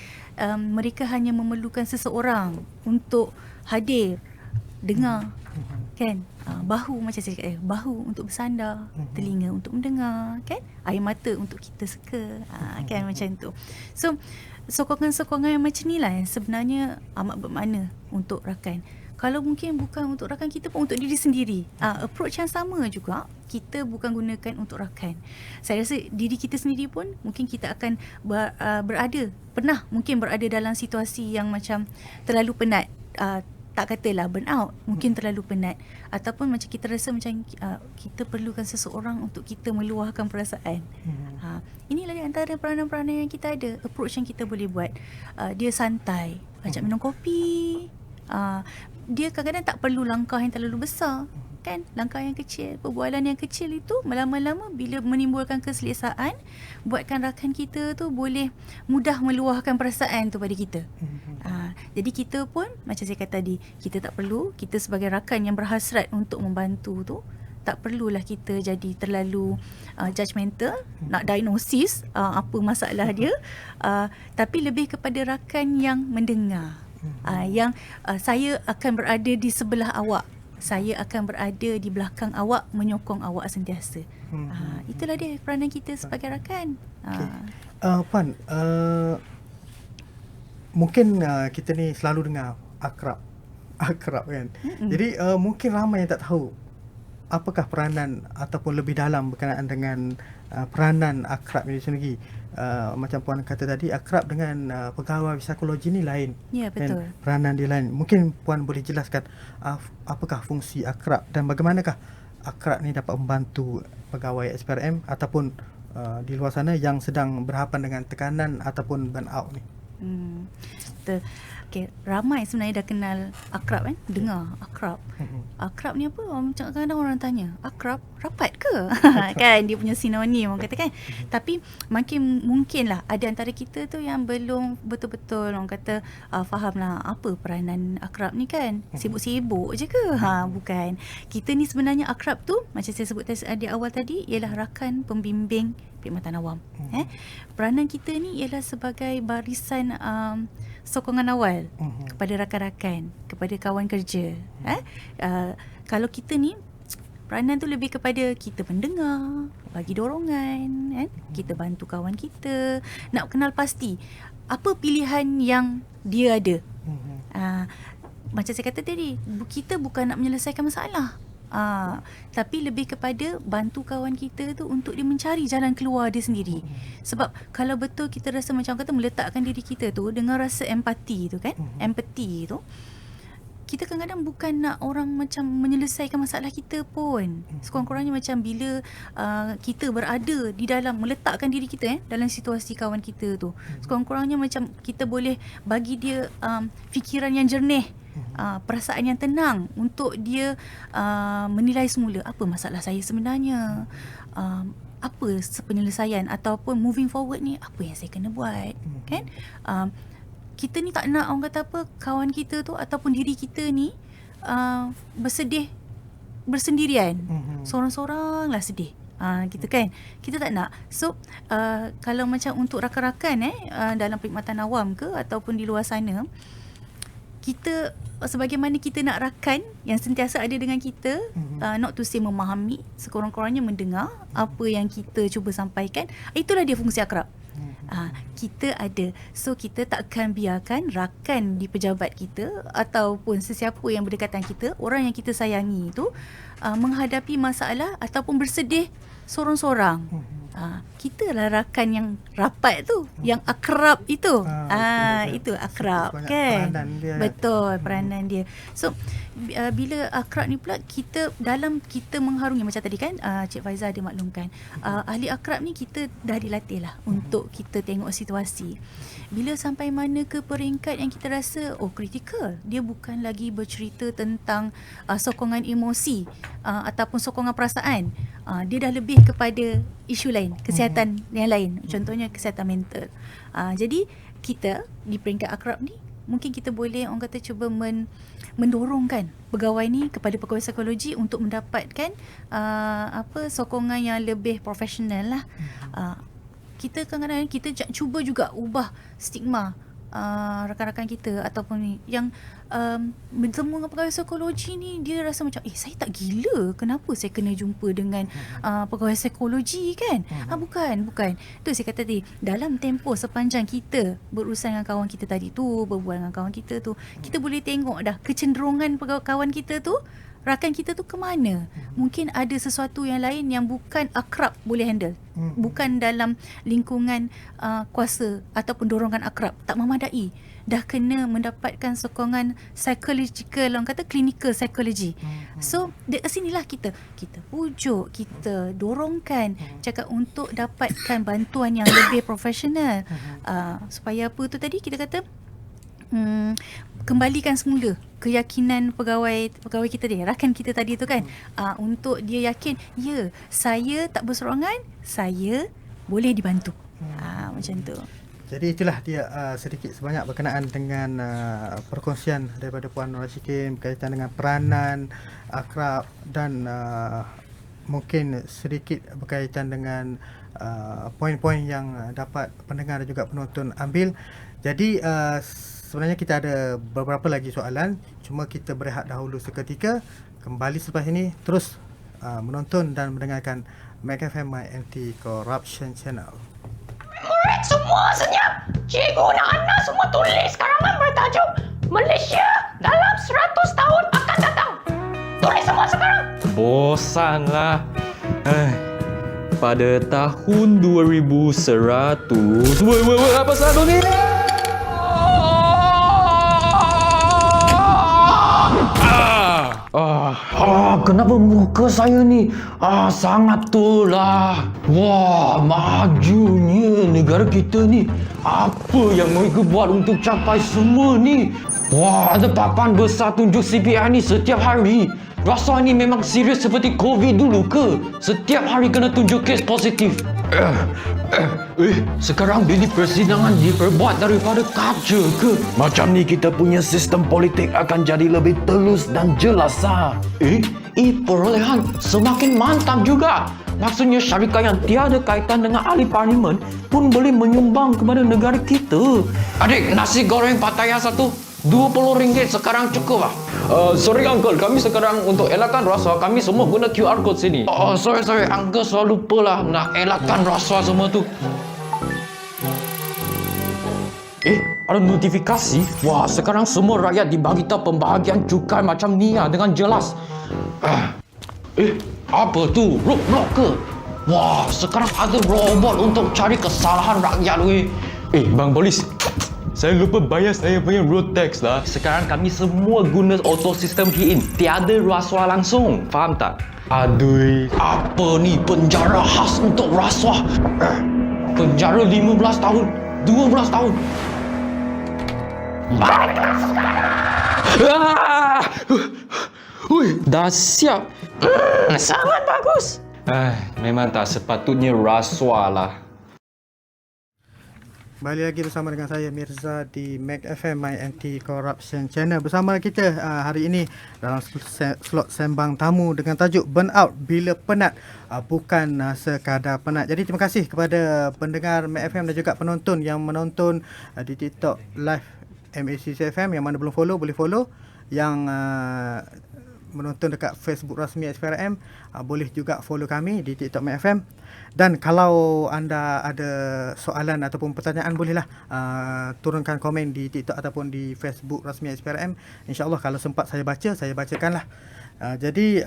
mereka hanya memerlukan seseorang untuk hadir, dengar, kan. Bahu macam saya cakap, bahu untuk bersandar, telinga untuk mendengar, kan, air mata untuk kita seka, kan, macam tu. So sokongan-sokongan yang macam ni lah yang sebenarnya amat bermakna untuk rakan. Kalau mungkin bukan untuk rakan kita pun, untuk diri sendiri, approach yang sama juga kita bukan gunakan untuk rakan. Saya rasa diri kita sendiri pun mungkin kita akan pernah mungkin berada dalam situasi yang macam terlalu penat, tak katalah burnout, mungkin terlalu penat, ataupun macam kita rasa macam kita perlukan seseorang untuk kita meluahkan perasaan. Inilah di antara peranan-peranan yang kita ada, approach yang kita boleh buat. Dia santai, ajak minum kopi, dia kadang-kadang tak perlu langkah yang terlalu besar, kan. Langkah yang kecil, perbualan yang kecil itu lama-lama bila menimbulkan keselesaan, buatkan rakan kita tu boleh mudah meluahkan perasaan tu pada kita. Jadi kita pun macam saya kata tadi, kita tak perlu, kita sebagai rakan yang berhasrat untuk membantu tu, tak perlulah kita jadi terlalu judgemental, nak diagnosis apa masalah dia, tapi lebih kepada rakan yang mendengar, yang saya akan berada di sebelah awak, saya akan berada di belakang awak, menyokong awak sentiasa. Itulah dia peranan kita sebagai rakan. Puan, mungkin kita ni selalu dengar akrab kan. Jadi mungkin ramai yang tak tahu apakah peranan ataupun lebih dalam berkenaan dengan peranan akrab ini sendiri. Macam puan kata tadi, akrab dengan pegawai psikologi ni lain. Ya, betul. Dan peranan dia lain. Mungkin puan boleh jelaskan apakah fungsi akrab dan bagaimanakah akrab ni dapat membantu pegawai SPRM ataupun di luar sana yang sedang berhadapan dengan tekanan ataupun burnout ni. Betul. Okay, ramai sebenarnya dah kenal akrab kan, dengar akrab. Akrab ni apa? Kadang-kadang orang tanya, akrab rapat ke? Kan, dia punya sinonim orang kata kan. Tapi mungkin lah ada antara kita tu yang belum betul-betul orang kata faham lah apa peranan akrab ni kan. Sibuk-sibuk je ke? Bukan. Kita ni sebenarnya akrab tu, macam saya sebut di awal tadi, ialah rakan pembimbing perkhidmatan awam. Peranan kita ni ialah sebagai barisan sokongan awal kepada rakan-rakan, kepada kawan kerja. Kalau kita ni peranan tu lebih kepada kita mendengar, bagi dorongan, kan? Kita bantu kawan kita, nak kenal pasti apa pilihan yang dia ada. Macam saya kata tadi, kita bukan nak menyelesaikan masalah. Tapi lebih kepada bantu kawan kita tu untuk dia mencari jalan keluar dia sendiri. Sebab kalau betul kita rasa macam kata meletakkan diri kita tu dengan rasa empati tu kan, empathy tu, kita kadang-kadang bukan nak orang macam menyelesaikan masalah kita pun. Sekurang-kurangnya macam bila kita berada di dalam, meletakkan diri kita dalam situasi kawan kita tu, sekurang-kurangnya macam kita boleh bagi dia fikiran yang jernih, perasaan yang tenang untuk dia menilai semula apa masalah saya sebenarnya, apa penyelesaian ataupun moving forward ni, apa yang saya kena buat, kan? Kita ni tak nak orang kata apa, kawan kita tu ataupun diri kita ni bersedih bersendirian, sorang-sorang lah sedih. Gitu kan, kita tak nak. So kalau macam untuk rakan-rakan dalam perkhidmatan awam ke ataupun di luar sana, kita sebagaimana kita nak rakan yang sentiasa ada dengan kita, not to say memahami, sekurang-kurangnya mendengar apa yang kita cuba sampaikan, itulah dia fungsi akrab. Kita ada, so kita takkan biarkan rakan di pejabat kita ataupun sesiapa yang berdekatan kita, orang yang kita sayangi itu menghadapi masalah ataupun bersedih sorang-sorang. Kita lah rakan yang rapat tu, yang akrab itu. Itu akrab kan. Peranan dia, betul, peranan dia. So bila akrab ni pula, kita dalam kita mengharungi, macam tadi kan Cik Faizal ada maklumkan, ahli akrab ni kita dah dilatih lah untuk kita tengok situasi. Bila sampai mana ke peringkat yang kita rasa kritikal, dia bukan lagi bercerita tentang sokongan emosi ataupun sokongan perasaan, dia dah lebih kepada isu lain, kesihatan yang lain, contohnya kesihatan mental. Jadi kita di peringkat akrab ni, mungkin kita boleh orang kata cuba mendorongkan pegawai ni kepada pegawai psikologi untuk mendapatkan sokongan yang lebih profesional lah. Kita kadang-kadang kita cuba juga ubah stigma rakan-rakan kita ataupun yang bertemu dengan pegawai psikologi ni, dia rasa macam saya tak gila, kenapa saya kena jumpa dengan pegawai psikologi kan? Bukan. Tu saya kata tadi, dalam tempoh sepanjang kita berurusan dengan kawan kita tadi tu, berbual dengan kawan kita tu, kita boleh tengok dah kecenderungan pegawai kawan kita tu, rakan kita tu ke mana. Mungkin ada sesuatu yang lain yang bukan akrab boleh handle, bukan dalam lingkungan kuasa ataupun dorongan akrab, tak memadai, dah kena mendapatkan sokongan psychological, orang kata clinical psychology. So dari sinilah kita pujuk, kita dorongkan, cakap untuk dapatkan bantuan yang lebih profesional, supaya apa tu tadi kita kata, kembalikan semula keyakinan pegawai kita dia, rakan kita tadi tu kan, untuk dia yakin, ya, saya tak berseorangan, saya boleh dibantu. Macam tu. Jadi itulah dia sedikit sebanyak berkenaan dengan perkongsian daripada Puan Nur Ashikin berkaitan dengan peranan akrab dan mungkin sedikit berkaitan dengan poin-poin yang dapat pendengar dan juga penonton ambil. Jadi sebenarnya kita ada beberapa lagi soalan, cuma kita berehat dahulu seketika. Kembali selepas ini terus menonton dan mendengarkan Mac FM My Anti Corruption Channel. Murid semua senyap. Cikgu dan anak semua tulis karangan bertajuk Malaysia dalam 100 tahun akan datang. Tulis semua sekarang. Bosanlah. Pada tahun 2100. Woi, apa satu ni? Kenapa muka saya ni sangat tulah. Wah, majunya negara kita ni. Apa yang mereka buat untuk capai semua ni? Wah, ada papan besar tunjuk CPI ni setiap hari. Rasa ni memang serius seperti COVID dulu ke? Setiap hari kena tunjuk kes positif. Sekarang bilik persidangan diperbuat daripada kaca ke? Macam ni kita punya sistem politik akan jadi lebih telus dan jelas lah. Perolehan semakin mantap juga. Maksudnya syarikat yang tiada kaitan dengan ahli parlimen pun boleh menyumbang kepada negara kita. Adik, nasi goreng Pattaya satu RM20 sekarang cukup lah. Sorry uncle, kami sekarang untuk elakkan rasa kami semua guna QR code sini. Sorry uncle, selalu lupa lah nak elakkan rasa semua tu. Ada notifikasi. Wah, sekarang semua rakyat dibagi tahu pembahagian cukai macam ni dengan jelas. Apa tu? Roadblock ke? Wah, sekarang ada robot untuk cari kesalahan rakyat weh. Bang Polis, saya lupa bayar saya punya road tax lah. Sekarang kami semua guna auto system key in. Tiada rasuah langsung. Faham tak? Aduh, apa ni penjara khas untuk rasuah? Penjara 15 tahun, 12 tahun. Dah siap. Sangat bagus. Memang tak sepatutnya rasuah lah. Balik lagi bersama dengan saya Mirza di Mac FM My Anti Corruption Channel. Bersama kita hari ini dalam slot sembang tamu dengan tajuk Burnout Bila Penat Bukan Sekadar Penat. Jadi terima kasih kepada pendengar Mac FM dan juga penonton yang menonton di TikTok live MACCFM. Yang mana belum follow boleh follow. Yang menonton dekat Facebook rasmi SPRM boleh juga follow kami di TikTok Mac FM. Dan kalau anda ada soalan ataupun pertanyaan, bolehlah turunkan komen di TikTok ataupun di Facebook rasmi SPRM. InsyaAllah kalau sempat saya bacakanlah. Jadi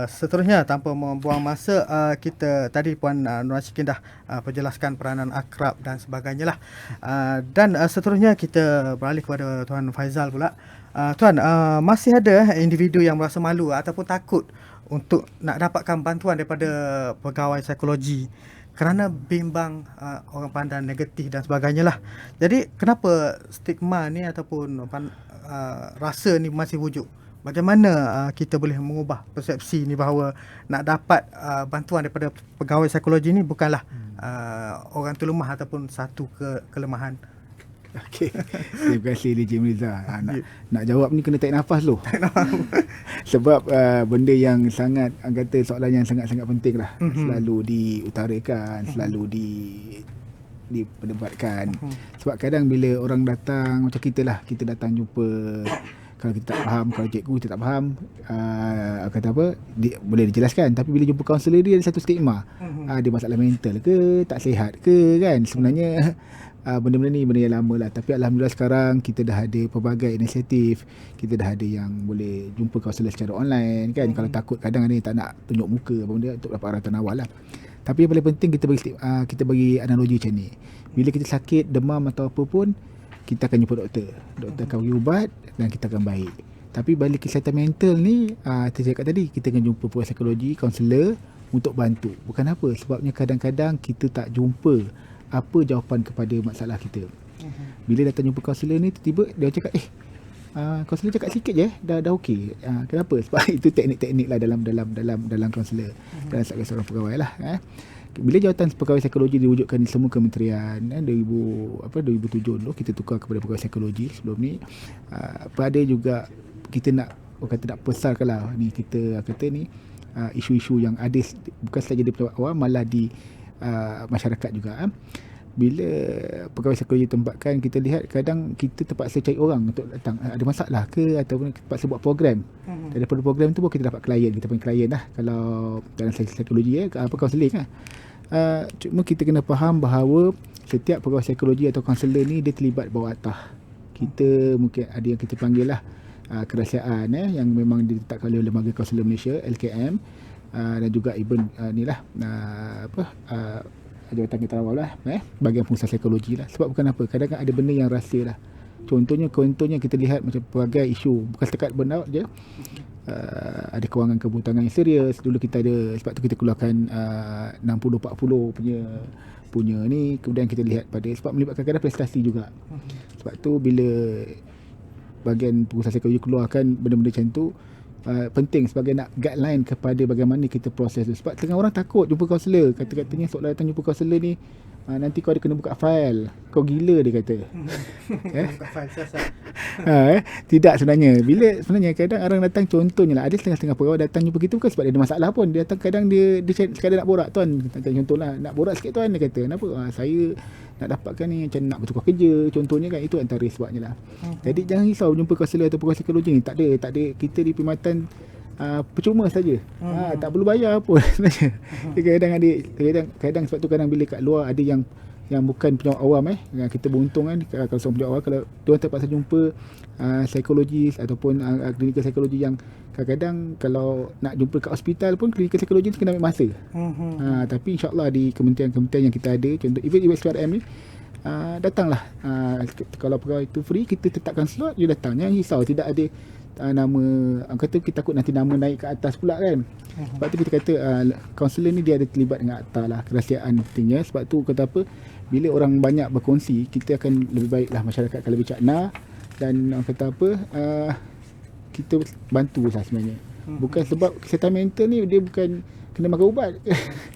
seterusnya tanpa membuang masa, kita tadi Puan Nur Ashikin dah perjelaskan peranan akrab dan sebagainya lah. Dan seterusnya kita beralih kepada Tuan Faizal pula. Tuan, masih ada individu yang merasa malu ataupun takut untuk nak dapatkan bantuan daripada pegawai psikologi kerana bimbang orang pandang negatif dan sebagainya lah. Jadi kenapa stigma ni ataupun rasa ni masih wujud? Bagaimana kita boleh mengubah persepsi ni bahawa nak dapat bantuan daripada pegawai psikologi ni bukanlah orang tu lemah ataupun satu kelemahan? Okey. Terima kasih DJ Mirza. Nak jawab ni kena tarik nafas dulu. Sebab benda yang sangat, kata soalan yang sangat-sangat penting lah. Selalu diutarakan, selalu diperdebatkan. Sebab kadang bila orang datang, macam kita lah, kita datang jumpa, kalau kita tak faham, kalau cikgu kita tak faham, kata apa, boleh dijelaskan. Tapi bila jumpa kaunselor dia ada satu stigma. Dia masalah mental ke, tak sihat ke kan. Sebenarnya benda-benda ni benda yang lama lah. Tapi Alhamdulillah sekarang kita dah ada pelbagai inisiatif. Kita dah ada yang boleh jumpa kaunselor secara online kan. Kalau takut kadang ada yang tak nak tunjuk muka apa benda untuk dapat aratan awal lah. Tapi yang paling penting kita bagi analogi macam ni. Bila kita sakit, demam atau apa pun, kita akan jumpa doktor. Doktor akan bagi ubat dan kita akan baik. Tapi balik kesihatan mental ni, saya cakap tadi, kita akan jumpa pegawai psikologi, kaunselor untuk bantu. Bukan apa, sebabnya kadang-kadang kita tak jumpa apa jawapan kepada masalah kita. Bila datang jumpa kaunselor ni, tiba-tiba dia cakap, kaunselor cakap sikit je, dah okey. Kenapa? Sebab itu teknik-teknik lah dalam kaunselor, dalam seorang pegawai lah. Bila jawatan pegawai psikologi diwujudkan di semua kementerian 2007 dulu, kita tukar kepada pegawai psikologi. Sebelum ni pada juga kita nak besarkan lah ni, kita kata ni isu-isu yang ada bukan saja di pendapat awam, malah di masyarakat juga. Bila pegawai psikologi tempatkan, kita lihat kadang kita terpaksa cari orang untuk datang, ada masalah ke, ataupun terpaksa buat program. Daripada program tu pun kita dapat klien, kita panggil klien lah kalau dalam psikologi kaunseling lah. Cuma kita kena faham bahawa setiap pegawai psikologi atau kaunselor ni dia terlibat bawah atas. Kita mungkin ada yang kita panggil lah kerahsiaan yang memang ditetapkan oleh Lembaga Kaunselor Malaysia LKM, dan juga even ni lah jawatan keterawal lah, bahagian pengusaha psikologi lah. Sebab bukan apa, kadang-kadang ada benda yang rahsia lah. Contohnya kita lihat macam pelbagai isu, bukan setakat burnout je, ada kewangan kebutuhan yang serius. Dulu kita ada, sebab tu kita keluarkan 60-40 punya ni. Kemudian kita lihat pada, sebab melibatkan kadang prestasi juga. Sebab tu bila bahagian pengusaha psikologi keluarkan benda-benda macam tu, penting sebagai nak guideline kepada bagaimana kita proses tu. Sebab tengah orang takut jumpa kaunselor, kata-katanya soalan datang jumpa kaunselor ni, nanti kau ada kena buka fail, kau gila dia kata. Buka fail siasat. Tidak sebenarnya. Bila sebenarnya kadang orang datang, contohnya lah, ada setengah-setengah pegawai datang jumpa kita bukan sebab dia ada masalah pun. Dia datang kadang dia sekadar nak borak, tuan, contohlah nak borak sikit tuan, dia kata kenapa, saya nak dapatkan ni macam nak bertukar kerja contohnya kan. Itu antara sebabnya lah. Jadi jangan risau jumpa kaunselor atau pegawai psikologi ni. Tak ada kita di perkhidmatan percuma saja. Tak perlu bayar pun sebenarnya. Kadang sebab tu kadang bila kat luar ada yang yang bukan penyawat awam kita beruntung kan kalau seorang penyawat awam, kalau diorang terpaksa jumpa psikologis ataupun klinikal psikologi yang kadang-kadang kalau nak jumpa kat hospital pun klinikal psikologi tu kena ambil masa. Tapi insyaAllah di kementerian-kementerian yang kita ada, contoh even SPRM ni, datanglah. Kalau pegawai itu free, kita tetapkan slot, you datang. Jangan risau, tidak ada nama, kata kita takut nanti nama naik ke atas pula kan. Sebab tu kita kata kaunselor ni dia ada terlibat dengan akta lah, kerahsiaan pentingnya. Sebab tu kata apa, bila orang banyak berkongsi, kita akan lebih baiklah, masyarakat akan lebih cakna. Dan orang kata apa, kita bantu lah sebenarnya. Bukan sebab kesihatan mental ni dia bukan kena makan ubat.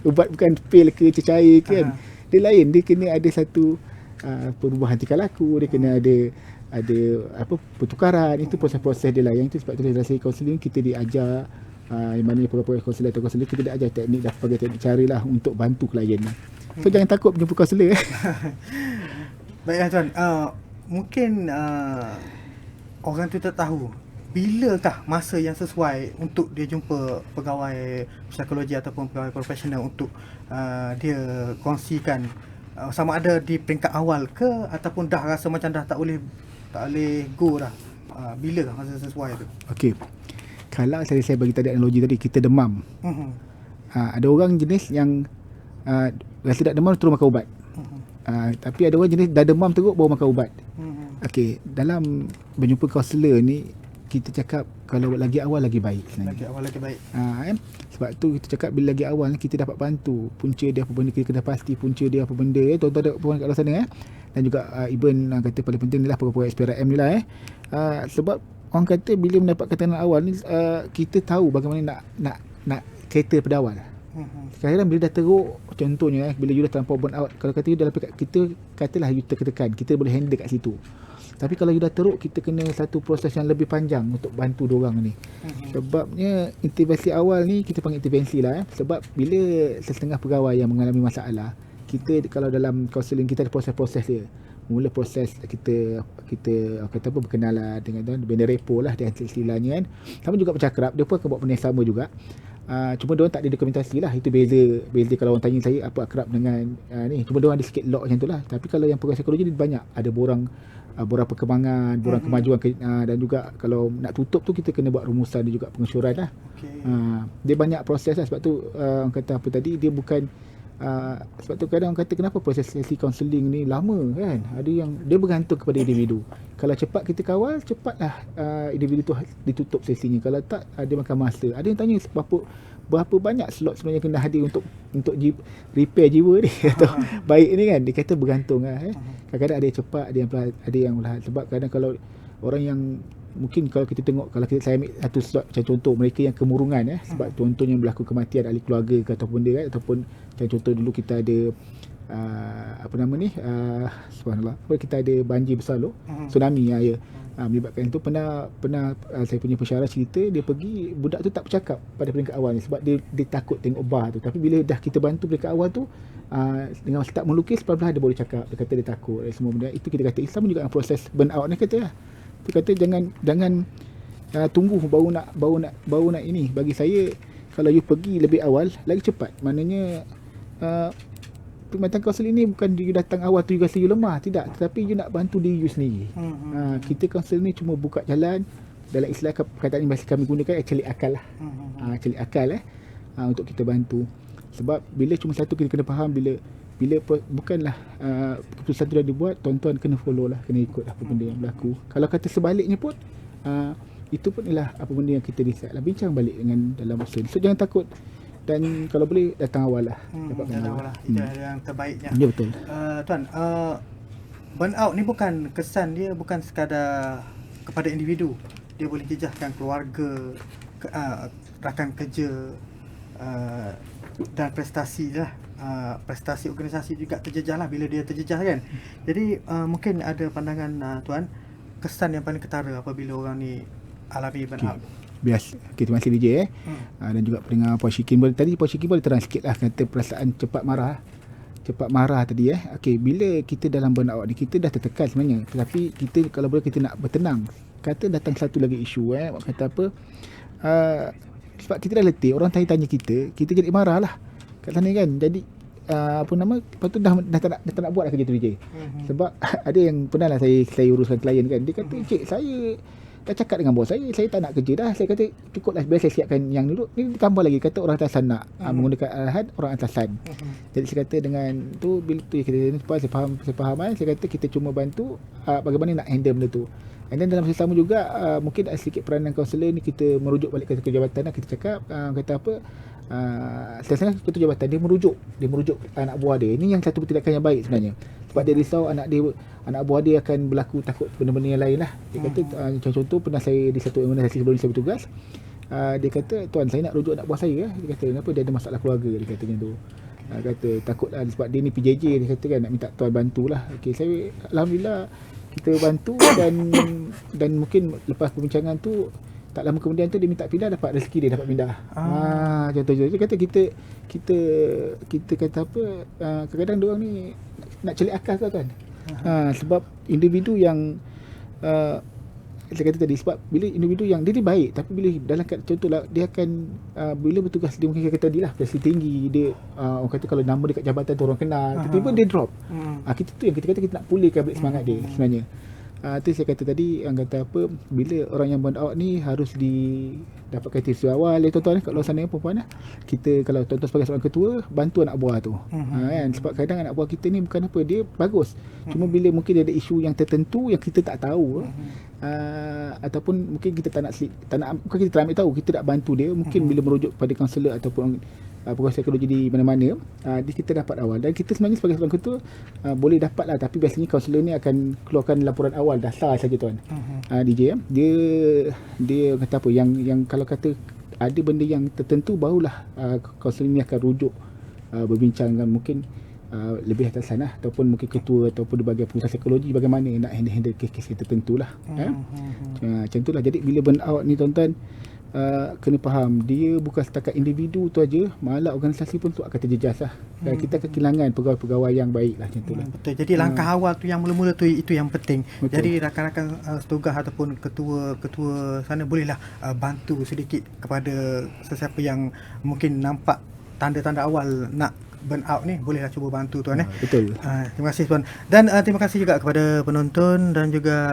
Ubat bukan pil ke cecair kan. Dia lain, dia kena ada satu perubahan tingkah laku, dia kena ada pertukaran. Itu proses-proses dia lah. Yang itu sebab tu dari hasil kaunseling kita diajar, yang mana pegawai kaunselor atau kaunselor kita diajar teknik dan pelbagai teknik cara lah untuk bantu klien lah. So jangan takut berjumpa kaunselor. Baiklah tuan, mungkin orang tu tak tahu bilakah masa yang sesuai untuk dia jumpa pegawai psikologi ataupun pegawai profesional untuk dia kongsikan, sama ada di peringkat awal ke ataupun dah rasa macam dah tak boleh go dah. Bilakah masa sesuai tu? Okey. Kalau saya bagi tadi analogi tadi, kita demam. Ada orang jenis yang rasa tak demam terus makan ubat. Tapi ada orang jenis dah demam teruk baru makan ubat. Okey, dalam berjumpa kaunselor ni kita cakap kalau lagi awal lagi baik sebenarnya. Lagi awal lagi baik. Kan? Sebab tu kita cakap bila lagi awal kita dapat bantu punca dia apa benda, kita kena pasti punca dia apa benda tuan-tuan ada perempuan kat luar sana dan juga even kata paling penting ni lah pegawai SPRM ni lah sebab orang kata bila mendapat keterangan awal ni kita tahu bagaimana nak kereta pada awal. Sekarang bila dah teruk, contohnya bila you dah terlampau burn out, kalau kata you dalam kita katalah you tertekan, kita boleh handle kat situ. Tapi kalau you dah teruk, kita kena satu proses yang lebih panjang untuk bantu diorang ni. Sebabnya intervensi awal ni kita panggil intervensi lah sebab bila setengah pegawai yang mengalami masalah, kita kalau dalam kaunseling kita ada proses-proses dia. Mula proses kita kata apa, berkenalan dengan benda repo lah dia istilahnya kan. Sama juga bercakap, dia pun akan buat benda yang sama juga. Cuma diorang tak ada dokumentasi lah. Itu beza kalau orang tanya saya apa akrab dengan ni. Cuma diorang ada sikit lock macam tu lah. Tapi kalau yang pegawai psikologi dia banyak, ada borang perkembangan, borang kemajuan dan juga kalau nak tutup tu kita kena buat rumusan dan juga pengesyuran lah. Dia banyak proses lah. Sebab tu orang kata apa tadi, dia bukan sebab tu kadang orang kata kenapa proses sesi kaunseling ni lama kan. Ada yang dia bergantung kepada individu. Kalau cepat kita kawal, cepatlah individu tu ditutup sesinya. Kalau tak, dia makan masa. Ada yang tanya berapa banyak slot sebenarnya kena hadir untuk repair jiwa ni atau baik ni kan. Dia kata bergantung lah. Kadang-kadang ada yang cepat, ada yang perlahan. Sebab kadang kalau orang yang mungkin kalau kita tengok, kalau saya ambil satu slot macam contoh mereka yang kemurungan sebab contohnya berlaku kematian ahli keluarga ke ataupun dia kan, ataupun macam contoh dulu kita ada subhanallah, kita ada banjir besar tsunami melibatkan itu. Pernah saya punya pensyarah cerita, dia pergi, budak tu tak bercakap pada peringkat awal ni sebab dia takut tengok bah tu. Tapi bila dah kita bantu peringkat awal tu, dengan start melukis, pelan-pelan dia boleh cakap. Dia kata dia takut semua benda. Itu kita kata Islam juga proses burn out ni kata lah. Dia kata jangan tunggu baru nak ini. Bagi saya, kalau you pergi lebih awal lagi cepat. Maknanya perkhidmatan kaunseling ni bukan you datang awal tu you rasa you lemah, tidak, tetapi you nak bantu diri you sendiri. Kita kaunseling ni cuma buka jalan, dalam istilah perkataan yang biasa kami gunakan cari akal lah. Cari akal untuk kita bantu. Sebab bila cuma satu kita kena faham, bila bukanlah keputusan tu dah dibuat, tuan-tuan kena follow lah, kena ikut apa benda yang berlaku. Kalau kata sebaliknya pun itu pun ialah apa benda yang kita decide lah, bincang balik dengan dalam usul. So jangan takut, dan kalau boleh datang awal lah. Datang awal lah, itu yang terbaiknya. Ya betul. Tuan, burnout ni bukan kesan dia bukan sekadar kepada individu, dia boleh jejaskan keluarga, rakan kerja dan prestasi lah. Prestasi organisasi juga terjejah lah bila dia terjejah kan. Jadi mungkin ada pandangan tuan, kesan yang paling ketara apabila orang ni alami burnout. Biasa. Okay, terima kasih DJ dan juga pendengar Puan Syikin. Tadi Puan Syikin boleh terang sikit lah kata perasaan cepat marah tadi Okay, bila kita dalam burnout ni kita dah tertekan sebenarnya, tetapi kita kalau boleh kita nak bertenang. Kata datang satu lagi isu kata apa, sebab kita dah letih, orang tanya-tanya kita jadi marah lah kat sana kan. Jadi lepas tu dah tak nak buat lah kerja tu DJ. Sebab ada yang pernah lah saya uruskan klien kan, dia kata, "Cik, saya dah cakap dengan bos saya tak nak kerja dah." Saya kata, "Cukuplah, biar saya siapkan yang dulu." Ni ditambah lagi, kata orang atasan nak menggunakan arahan orang atasan. Jadi saya kata dengan tu, bila tu kita saya faham kan, saya kata kita cuma bantu bagaimana nak handle benda tu. And then dalam masa sama juga mungkin ada sedikit peranan kaunselor ni, kita merujuk balik ke jabatan lah. Kita cakap kata apa, selesai ketua jabatan dia merujuk anak buah dia. Ini yang satu tindakan yang baik sebenarnya, sebab dia risau anak buah dia akan berlaku takut benda-benda yang lain lah. Dia kata contoh pernah saya di satu organisasi sebelum saya bertugas, dia kata, "Tuan, saya nak rujuk anak buah saya." Dia kata, "Kenapa? Dia ada masalah keluarga." Dia kata macam tu. Kata takut sebab dia ni PJJ, dia kata kan, nak minta tuan bantulah. Okey, saya alhamdulillah kita bantu dan mungkin lepas perbincangan tu tak lama kemudian tu dia minta pindah, dapat rezeki dia dapat pindah. Contoh dia kata kita kata apa, kadang-kadang dia orang ni nak celik akal kan. Sebab individu yang saya kata tadi, sebab bila individu yang dia baik, tapi bila dalam contohlah dia akan bila bertugas, dia mungkin kata tadi lah prestasi tinggi, dia orang kata kalau nama dekat jabatan tu orang kenal, tiba-tiba dia drop. Kita tu yang kita kata kita nak pulihkan balik semangat dia sebenarnya. Tu saya kata tadi, kata apa, bila orang yang burn out ni harus dapatkan tips awal ya tuan-tuan, kat luar sana perempuan lah. Kita kalau tuan-tuan sebagai seorang ketua, bantu anak buah tu. Kan, sebab kadang anak buah kita ni bukan apa, dia bagus. Cuma bila mungkin dia ada isu yang tertentu yang kita tak tahu, ataupun mungkin kita tak nak bukan kita tak ambil tahu, kita nak bantu dia, mungkin bila merujuk pada kaunselor ataupun program psikologi di mana-mana, kita dapat awal. Dan kita sebenarnya sebagai seorang ketua boleh dapat lah, tapi biasanya kaunselor ni akan keluarkan laporan awal dasar saja tuan. DJ dia kata apa, yang kalau kata ada benda yang tertentu, barulah kaunselor ni akan rujuk berbincang dengan mungkin lebih atasan lah, ataupun mungkin ketua ataupun di bahagian pengurusan psikologi, bagaimana nak handle kes-kes tertentu lah. Macam tu lah. Jadi bila burn out ni tuan-tuan, kena faham, dia bukan setakat individu tu aja, malah organisasi pun tu akan terjejas lah. Dan kita akan kehilangan pegawai-pegawai yang baik lah, macam tu lah. Betul. Jadi langkah awal tu yang mula-mula tu, itu yang penting. Betul. Jadi rakan-rakan setugas ataupun ketua sana bolehlah bantu sedikit kepada sesiapa yang mungkin nampak tanda-tanda awal nak burn out ni, bolehlah cuba bantu tuan. Betul. Terima kasih tuan. Dan terima kasih juga kepada penonton dan juga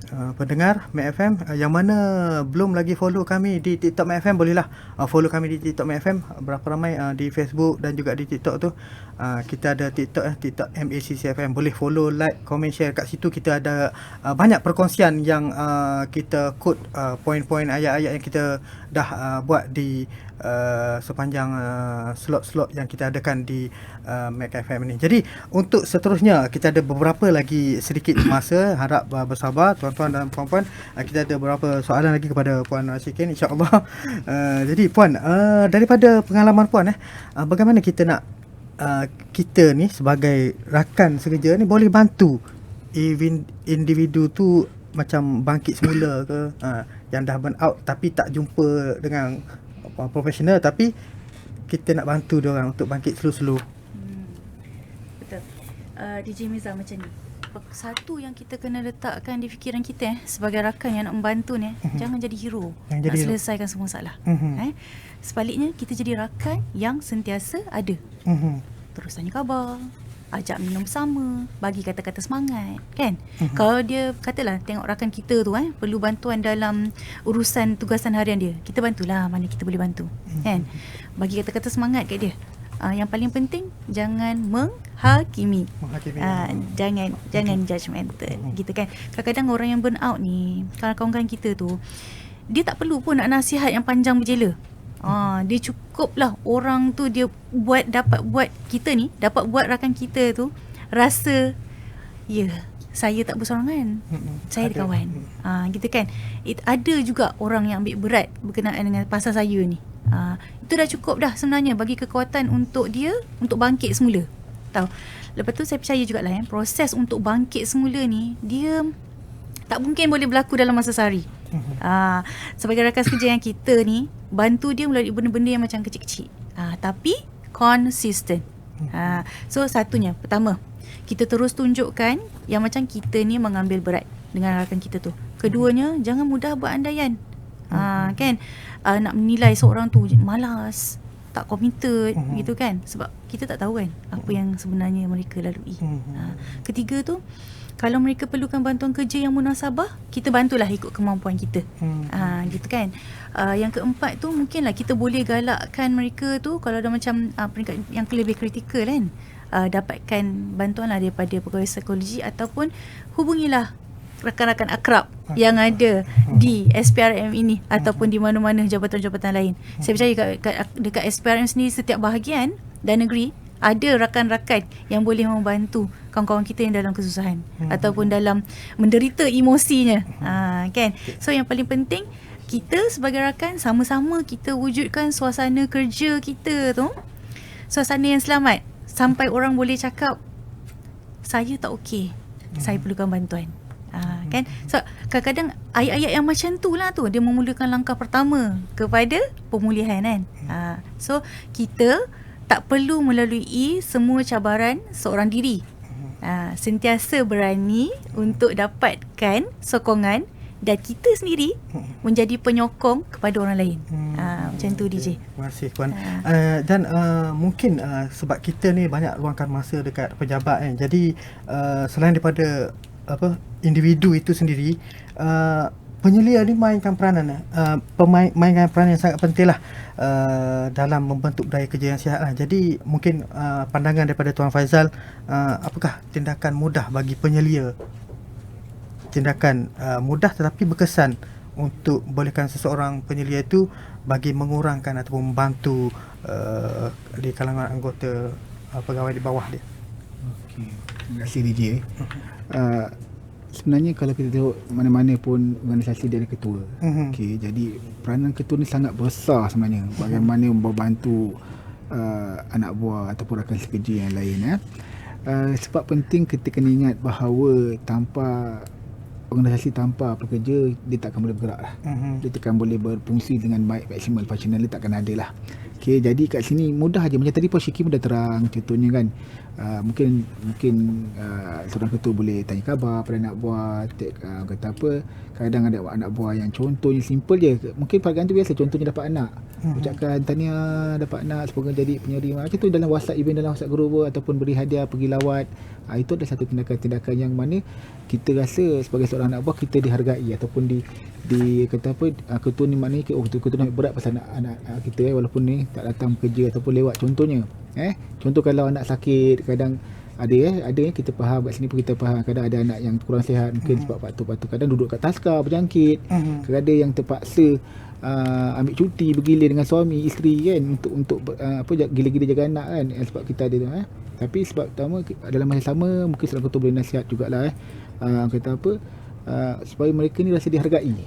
pendengar Mek FM yang mana belum lagi follow kami di TikTok Mek FM, bolehlah follow kami di TikTok Mek FM. Berapa ramai di Facebook dan juga di TikTok tu, kita ada TikTok MACCFM, boleh follow, like, komen, share. Kat situ kita ada banyak perkongsian yang kita quote poin-poin ayat-ayat yang kita dah buat di sepanjang slot-slot yang kita adakan di Mac FM ni. Jadi untuk seterusnya kita ada beberapa lagi sedikit masa, harap bersabar tuan-tuan dan puan-puan. Kita ada beberapa soalan lagi kepada Puan Rashikin, insya-Allah. Jadi puan, daripada pengalaman puan bagaimana kita nak kita ni sebagai rakan sekerja ni boleh bantu individu tu macam bangkit semula ke, yang dah burn out tapi tak jumpa dengan profesional, tapi kita nak bantu dia orang untuk bangkit slow-slow. Betul. DJ Miza, macam ni, satu yang kita kena letakkan di fikiran kita sebagai rakan yang nak membantu ni, jangan jadi hero nak selesaikan semua masalah. Sebaliknya, kita jadi rakan yang sentiasa ada. Terus tanya khabar, ajak minum bersama, bagi kata-kata semangat, kan? Kalau dia katalah tengok rakan kita tu perlu bantuan dalam urusan tugasan harian dia, kita bantulah mana kita boleh bantu, kan? Bagi kata-kata semangat kat dia. Yang paling penting, jangan menghakimi. Jangan judgemental, gitu kan? Kadang-kadang orang yang burn out ni, kalau kawan-kawan kita tu, dia tak perlu pun nak nasihat yang panjang berjela. Dia cukup lah orang tu dia dapat buat rakan kita tu rasa, saya tak bersorangan, saya ada kawan. Gitu kan. Ada juga orang yang ambil berat berkenaan dengan pasal saya ni. Itu dah cukup dah sebenarnya bagi kekuatan untuk dia untuk bangkit semula. Tahu. Lepas tu saya percaya jugalah proses untuk bangkit semula ni, dia tak mungkin boleh berlaku dalam masa sehari. Sebagai rakan sekerja yang kita ni, bantu dia melalui benda-benda yang macam kecil-kecil, tapi konsisten. So satunya, pertama, kita terus tunjukkan yang macam kita ni mengambil berat dengan rakan kita tu. Keduanya, jangan mudah berandaian. Kan, nak menilai seorang tu malas, tak committed gitu kan, sebab kita tak tahu kan apa yang sebenarnya mereka lalui. Ketiga tu, kalau mereka perlukan bantuan kerja yang munasabah, kita bantulah ikut kemampuan kita. Gitu kan. Yang keempat tu, mungkinlah kita boleh galakkan mereka tu kalau ada macam peringkat yang lebih kritikal kan, dapatkan bantuan lah daripada pegawai psikologi, ataupun hubungilah rakan-rakan akrab yang ada di SPRM ini ataupun di mana-mana jabatan-jabatan lain. Saya percaya dekat SPRM sendiri, setiap bahagian dan negeri ada rakan-rakan yang boleh membantu kawan-kawan kita yang dalam kesusahan ataupun dalam menderita emosinya. Kan? So yang paling penting, kita sebagai rakan sama-sama kita wujudkan suasana kerja kita tu, suasana yang selamat, sampai orang boleh cakap, saya tak okey, saya perlukan bantuan. Kan? So kadang-kadang ayat-ayat yang macam tu lah tu, dia memulakan langkah pertama kepada pemulihan kan. So kita tak perlu melalui semua cabaran seorang diri. Sentiasa berani untuk dapatkan sokongan, dan kita sendiri menjadi penyokong kepada orang lain. Macam tu DJ. Terima kasih Puan. Dan mungkin sebab kita ni banyak luangkan masa dekat pejabat kan. Jadi selain daripada individu itu sendiri, penyelia ni mainkan peranan yang sangat penting lah dalam membentuk budaya kerja yang sihat lah. Jadi mungkin pandangan daripada Tuan Faizal, apakah tindakan mudah bagi penyelia, tindakan mudah tetapi berkesan untuk bolehkan seseorang penyelia itu bagi mengurangkan ataupun membantu di kalangan anggota pegawai di bawah dia. Okey, terima kasih DJ. Sebenarnya kalau kita tengok mana-mana pun organisasi dia ada ketua. Okey, jadi peranan ketua ni sangat besar sebenarnya, bagaimana membantu anak buah ataupun rakan sekerja yang lain. Sebab penting kita kena ingat bahawa tanpa organisasi, tanpa pekerja, dia takkan boleh bergerak lah. Dia takkan boleh berfungsi dengan baik, maksimal, functional dia takkan ada lah. Okay, jadi kat sini mudah aja. Macam tadi Puan Syiki pun dah terang contohnya kan. Mungkin seorang ketua boleh tanya khabar pada anak buah, kata apa, kadang ada anak buah yang contohnya simple je. Mungkin peragaan tu biasa, contohnya dapat anak, ucapkan tahniah dapat anak, semoga jadi penyeri. Macam tu dalam WhatsApp, event dalam WhatsApp group ataupun beri hadiah, pergi lawat. Itu adalah satu tindakan-tindakan yang mana kita rasa sebagai seorang anak buah kita dihargai, ataupun di kata apa, ketua ni maknanya ketua ni berat pasal anak kita walaupun ni tak datang kerja ataupun lewat contohnya. Contoh kalau anak sakit, kadang ada kita faham, kat sini pun kita faham, kadang ada anak yang kurang sihat mungkin sebab faktor-faktor, kadang duduk kat taskar berjangkit, kadang ada yang terpaksa ambil cuti bergilir dengan suami isteri kan untuk gila-gila jaga anak kan, sebab kita ada tu. Tapi sebab pertama dalam masa sama mungkin seorang ketua boleh nasihat jugalah kata apa, supaya mereka ni rasa dihargai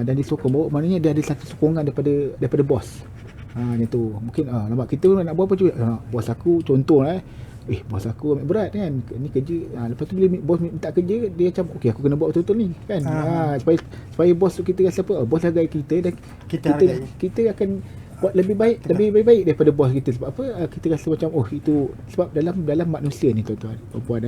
dan disokong, bawa maknanya dia ada satu sokongan daripada bos. Macam tu. Mungkin nampak kita nak buat apa juga, bos aku contoh bos aku ambil berat kan ni kerja, lepas tu bila bos minta kerja dia macam okey aku kena buat betul-betul ni kan. Supaya bos tu kita rasa apa, bos hargai kita dan kita akan buat lebih baik daripada bos kita. Sebab apa, kita rasa macam itu sebab dalam manusia ni tuan-tuan puan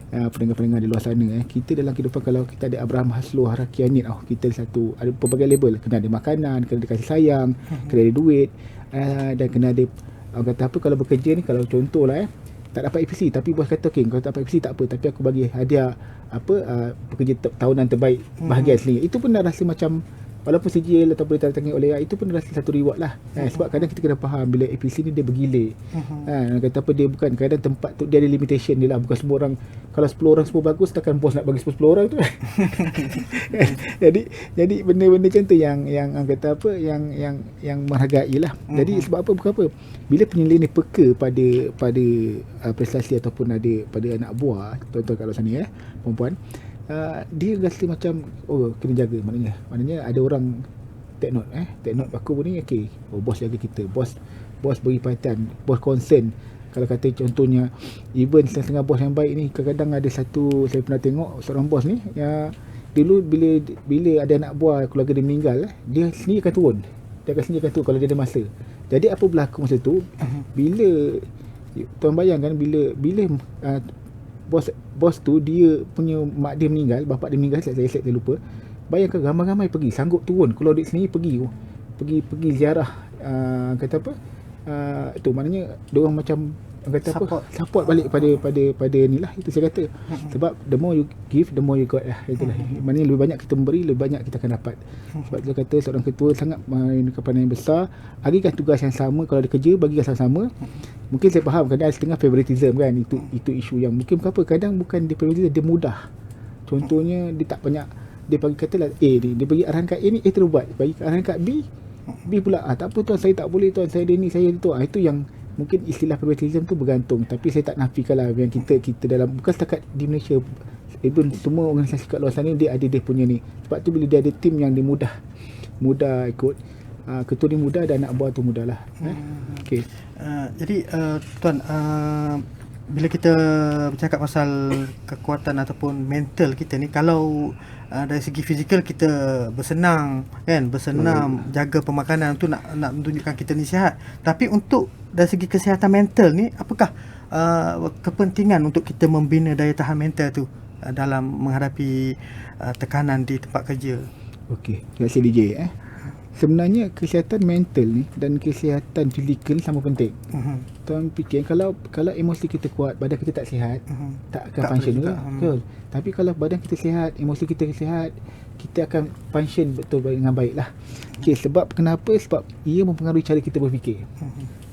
pendengar-pendengar di luar sana, kita dalam kehidupan, kalau kita ada Abraham Maslow hierarchy, kita ada pelbagai label, kena ada makanan, kena ada kasih sayang, kena ada duit, dan kena ada kata apa, kalau bekerja ni, kalau contohlah tak dapat APC tapi bos kata okey kalau tak dapat APC tak apa, tapi aku bagi hadiah pekerja tahunan terbaik bahagian sendiri, itu pun dah rasa macam walaupun sijil atau boleh tanda tangan oleh itu pun rasa satu reward lah. Sebab kadang kita kena faham bila APC ni dia bergilir. Kata apa, dia bukan, kadang tempat tu dia ada limitation dia lah. Bukan semua orang, kalau 10 orang semua bagus, takkan bos nak bagi 10 orang tu. jadi benda-benda macam tu yang kata apa, yang menghargai lah. Jadi sebab apa, bukan apa, bila penyelia ni peka pada prestasi ataupun ada pada anak buah, tuan-tuan kat luar sana perempuan, dia rasa macam kena jaga, maknanya ada orang take note aku pun ni okey, bos jaga kita, bos beri perhatian, bos concern. Kalau kata contohnya even setengah bos yang baik ni, kadang-kadang ada satu, saya pernah tengok seorang bos ni yang dulu bila ada anak buah keluarga dia meninggal, dia sendiri akan turun kalau dia ada masa. Jadi apa berlaku masa tu, bila tuan bayangkan bila bos tu dia punya mak dia meninggal, bapak dia meninggal, saya lupa. Bayangkan ramai-ramai pergi, sanggup turun keluar duit sendiri pergi ziarah kata apa, tu maknanya diorang macam kata support balik pada ni lah, itu saya kata. Sebab the more you give, the more you got lah, itulah. Maknanya lebih banyak kita memberi, lebih banyak kita akan dapat. Sebab dia kata seorang ketua sangat memiliki peranan yang besar, berikan tugas yang sama, kalau ada kerja bagikan sama-sama. Mungkin saya faham kadang ada setengah favoritism kan, itu isu yang mungkin kenapa kadang bukan dia favoritism, dia mudah. Contohnya dia tak banyak, dia bagi katalah A ni, dia bagi arahan kat A ni, A terus buat. Bagi arahan kat B pula tak apa tuan, saya tak boleh tuan, saya ada ni, saya tu. Itu yang mungkin istilah favoritism tu bergantung. Tapi saya tak nafikan lah yang kita dalam, bukan setakat di Malaysia, even semua organisasi kat luar sana dia ada dia punya ni. Sebab tu bila dia ada tim yang dia mudah ikut, ketua dia mudah dan anak buah tu mudah lah. Okay. Jadi tuan, bila kita bercakap pasal kekuatan ataupun mental kita ni, kalau dari segi fizikal kita bersenam, jaga pemakanan tu nak menunjukkan kita ni sihat. Tapi untuk dari segi kesihatan mental ni, apakah kepentingan untuk kita membina daya tahan mental tu dalam menghadapi tekanan di tempat kerja? Okey, terima kasih DJ. Sebenarnya kesihatan mental ni dan kesihatan fizikal sama penting. Tuan fikir kalau emosi kita kuat, badan kita tak sihat, tak akan function juga. Betul. Tapi kalau badan kita sihat, emosi kita sihat, kita akan function betul dengan baik lah. Okay, sebab kenapa? Sebab ia mempengaruhi cara kita berfikir.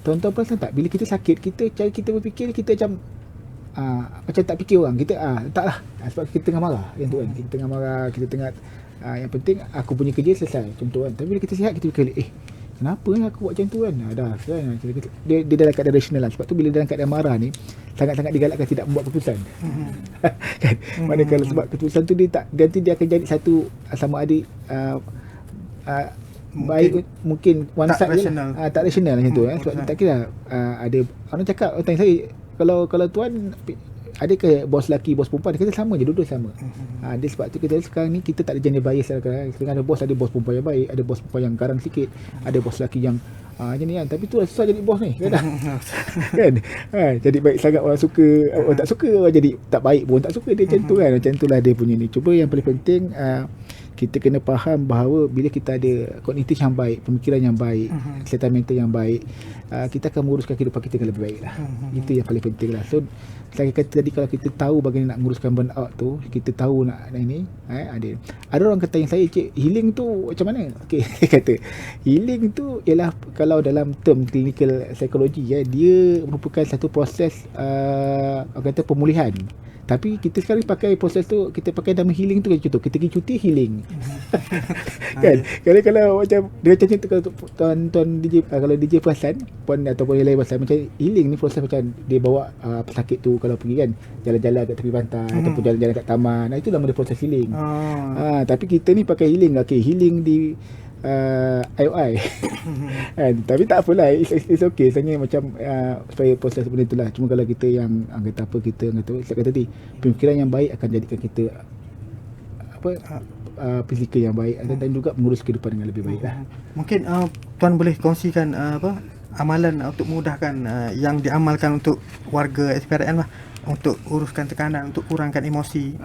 Tuan-tuan perasan tak? Bila kita sakit, cara kita berfikir, kita macam tak fikir orang. Kita taklah. Sebab kita tengah marah. Yang tu kan. Kita tengah marah, kita tengah yang penting aku punya kerja selesai, contoh kan. Tapi bila kita sihat, kita fikir kenapa aku buat macam tu kan. Dah kan. Dia dalam keadaan rasional lah. Sebab tu bila dalam keadaan marah ni, sangat-sangat digalakkan tidak membuat keputusan. Kan? Mana kalau sebab keputusan tu dia akan jadi satu sama ada baik mungkin one side je lah. Tak rasional macam tu. Sebab tak kira ada orang cakap, orang tanya saya, kalau tuan ada ke bos lelaki, bos perempuan, dia kata sama je, dua-dua sama. Dia sebab tu kita sekarang ni kita tak ada gender bias lah. Sekarang ada bos perempuan yang baik, ada bos perempuan yang garang sikit, ada bos lelaki yang macam ni kan. Tapi tu lah susah jadi bos ni kan. Jadi baik sangat orang suka, orang tak suka, orang jadi tak baik pun tak suka dia, macam tu kan. Macam tu lah dia punya ni. Cuba yang paling penting kita kena faham bahawa bila kita ada kognitif yang baik, pemikiran yang baik, kesihatan mental yang baik, kita akan menguruskan kehidupan kita lebih baik lah. Itu yang paling penting lah. So saya kata tadi, kalau kita tahu bagaimana nak menguruskan burnout tu, kita tahu nak ini, ada orang kata yang saya, cik, healing tu macam mana? Okay, kata healing tu ialah, kalau dalam term clinical psychology dia merupakan satu proses kata pemulihan. Tapi kita sekarang pakai proses tu, kita pakai nama healing tu, contoh kita pergi cuti healing. Kan? Kalau macam dia macam tu, kalau tuan DJ, kalau DJ perasan puan ataupun yang lain perasan, macam healing ni proses macam dia bawa pesakit tu kalau pergi kan, jalan-jalan kat tepi pantai ataupun jalan-jalan kat taman. Itu nama dia proses healing. Tapi kita ni pakai healing. Okay, healing di IOI. Tapi tak apalah, it's okay. Sebenarnya macam supaya proses benda itulah. Cuma kalau kita yang kata apa, kita kata tadi, pemikiran yang baik akan jadikan kita fizikal yang baik dan juga mengurus kehidupan dengan lebih baik lah. Mungkin tuan boleh kongsikan amalan untuk memudahkan yang diamalkan untuk warga SPRN lah, untuk uruskan tekanan, untuk kurangkan emosi,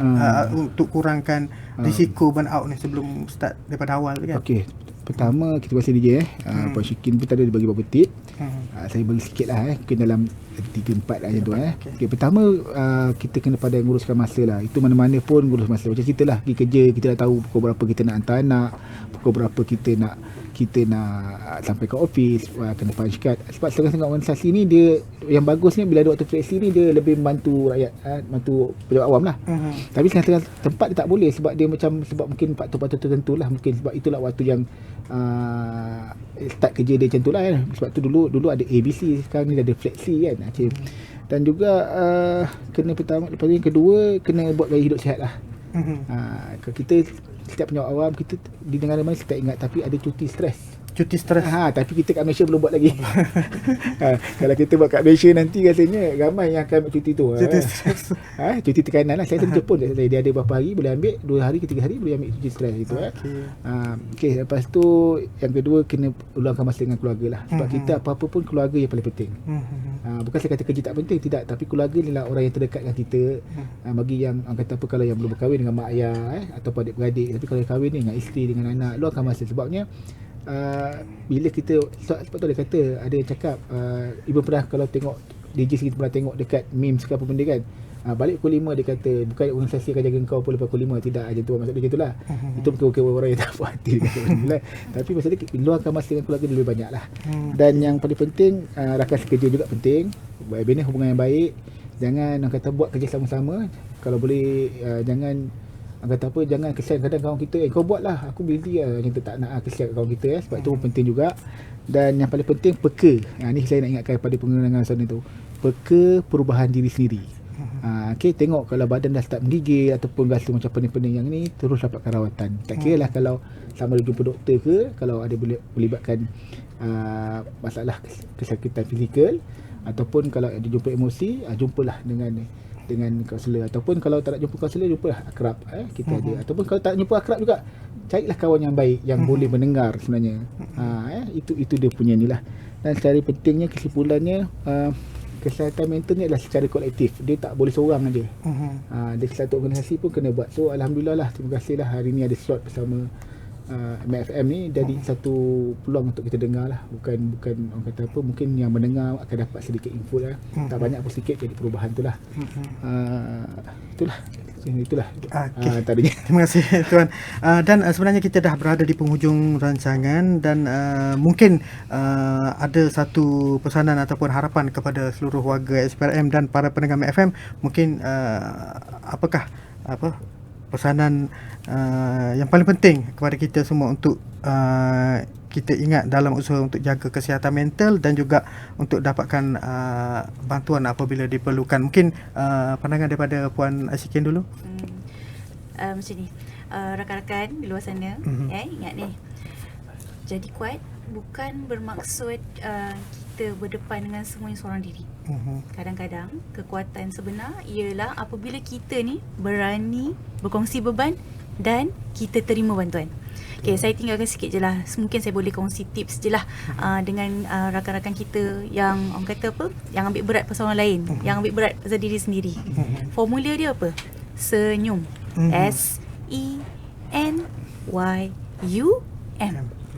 untuk kurangkan risiko burnout ni sebelum start daripada awal kan. Okey. Pertama kita bahas DJ Puan Syikin pun tadi dia bagi beberapa tip. Saya bagi sikit lah mungkin dalam 3-4 lah macam tu. Okay, pertama kita kena pandai nguruskan masa lah. Itu mana-mana pun ngurus masa. Macam kita lah pergi kerja, kita dah tahu pukul berapa kita nak hantar anak, pukul berapa kita nak sampai ke office, kena punch card. Sebab setengah-setengah organisasi ni dia yang bagusnya bila ada waktu fleksi ni, dia lebih membantu rakyat, bantu pejabat awam lah. Tapi setengah-setengah tempat dia tak boleh, sebab dia macam, sebab mungkin faktor-faktor tertentu lah, mungkin sebab itulah waktu yang start kerja dia macam tu lah kan. Sebab tu dulu ada ABC, sekarang ni dah ada fleksi kan. Dan juga kena pertama, lepas tu yang kedua, kena buat gaya hidup sihat lah. Kita setiap pejabat awam, kita di negara mana saya tak ingat, tapi ada cuti stres. Tapi kita kat Malaysia belum buat lagi. Kalau kita buat kat Malaysia nanti rasanya ramai yang akan ambil cuti tu. Cuti tekanan lah. Saya di Jepun, dia ada berapa hari boleh ambil, 2 hari ke 3 hari boleh ambil cuti stres gitu. Okay, lepas tu yang kedua, kena luangkan masa dengan keluarga lah. Sebab kita apa-apa pun keluarga yang paling penting. Bukan saya kata kerja tak penting, tidak, tapi keluarga ni lah orang yang terdekat dengan kita. Bagi yang kata apa, kalau yang belum berkahwin dengan mak ayah ataupun adik-beradik, tapi kalau kahwin ni dengan isteri, dengan anak, luangkan masa. Sebabnya bila kita sebab tu dia kata, ada yang cakap Ibu pernah kalau tengok DJ kita pernah tengok dekat memes ke apa benda kan, balik pukul 5 dia kata bukan organisasi akan jaga kau pukul lepas pukul 5, tidak macam tu, maksud dia gitulah. Itu bukan orang yang tak puas hati lah. Tapi maksudnya luangkan masa dengan keluarga lebih banyak lah. Dan yang paling penting, rakan sekerja juga penting, bina hubungan yang baik. Jangan orang kata buat kerja sama-sama, kalau boleh jangan orang kata apa, jangan kesian kadang kawan kita, kau buat lah, aku busy lah, kita tak nak kesian kawan kita sebab itu penting juga. Dan yang paling penting peka, ni saya nak ingatkan kepada pendengar sana tu, peka perubahan diri sendiri. Okay, tengok kalau badan dah start menggigil ataupun rasa macam pening-pening yang ni, terus dapatkan rawatan. Tak kira lah kalau sama ada jumpa doktor ke, kalau ada melibatkan masalah kesakitan fizikal, ataupun kalau ada jumpa emosi, jumpalah dengan kaunselor. Ataupun kalau tak nak jumpa kaunselor, jumpalah akrab kita ada. Ataupun kalau tak jumpa akrab juga, carilah kawan yang baik yang boleh mendengar sebenarnya. Itu dia punya ni lah. Dan secara pentingnya, kesimpulannya, kesihatan mental ni adalah secara kolektif. Dia tak boleh seorang aja. Dia satu organisasi pun kena buat. So alhamdulillah lah, terima kasih lah hari ni ada slot bersama MFM ni, jadi satu peluang untuk kita dengar lah. Bukan orang kata apa, mungkin yang mendengar akan dapat sedikit info lah. Tak banyak pun sedikit, jadi perubahan tu lah. Itulah tadinya. Terima kasih Tuan. Dan sebenarnya kita dah berada di penghujung rancangan, dan mungkin ada satu pesanan ataupun harapan kepada seluruh warga SPRM dan para pendengar MFM. Mungkin apakah pesanan yang paling penting kepada kita semua untuk kita ingat dalam usaha untuk jaga kesihatan mental dan juga untuk dapatkan bantuan apabila diperlukan. Mungkin pandangan daripada Puan Asikin dulu. Macam ni, rakan-rakan di luar sana, ingat ni, jadi kuat bukan bermaksud kita berdepan dengan semuanya seorang diri. Kadang-kadang kekuatan sebenar ialah apabila kita ni berani berkongsi beban dan kita terima bantuan. Okay, saya tinggalkan sikit je lah. Mungkin saya boleh kongsi tips je lah dengan rakan-rakan kita yang orang kata apa, yang ambil berat pasal orang lain, yang ambil berat pasal diri sendiri. Formula dia apa? Senyum. S-E-N-Y-U-M.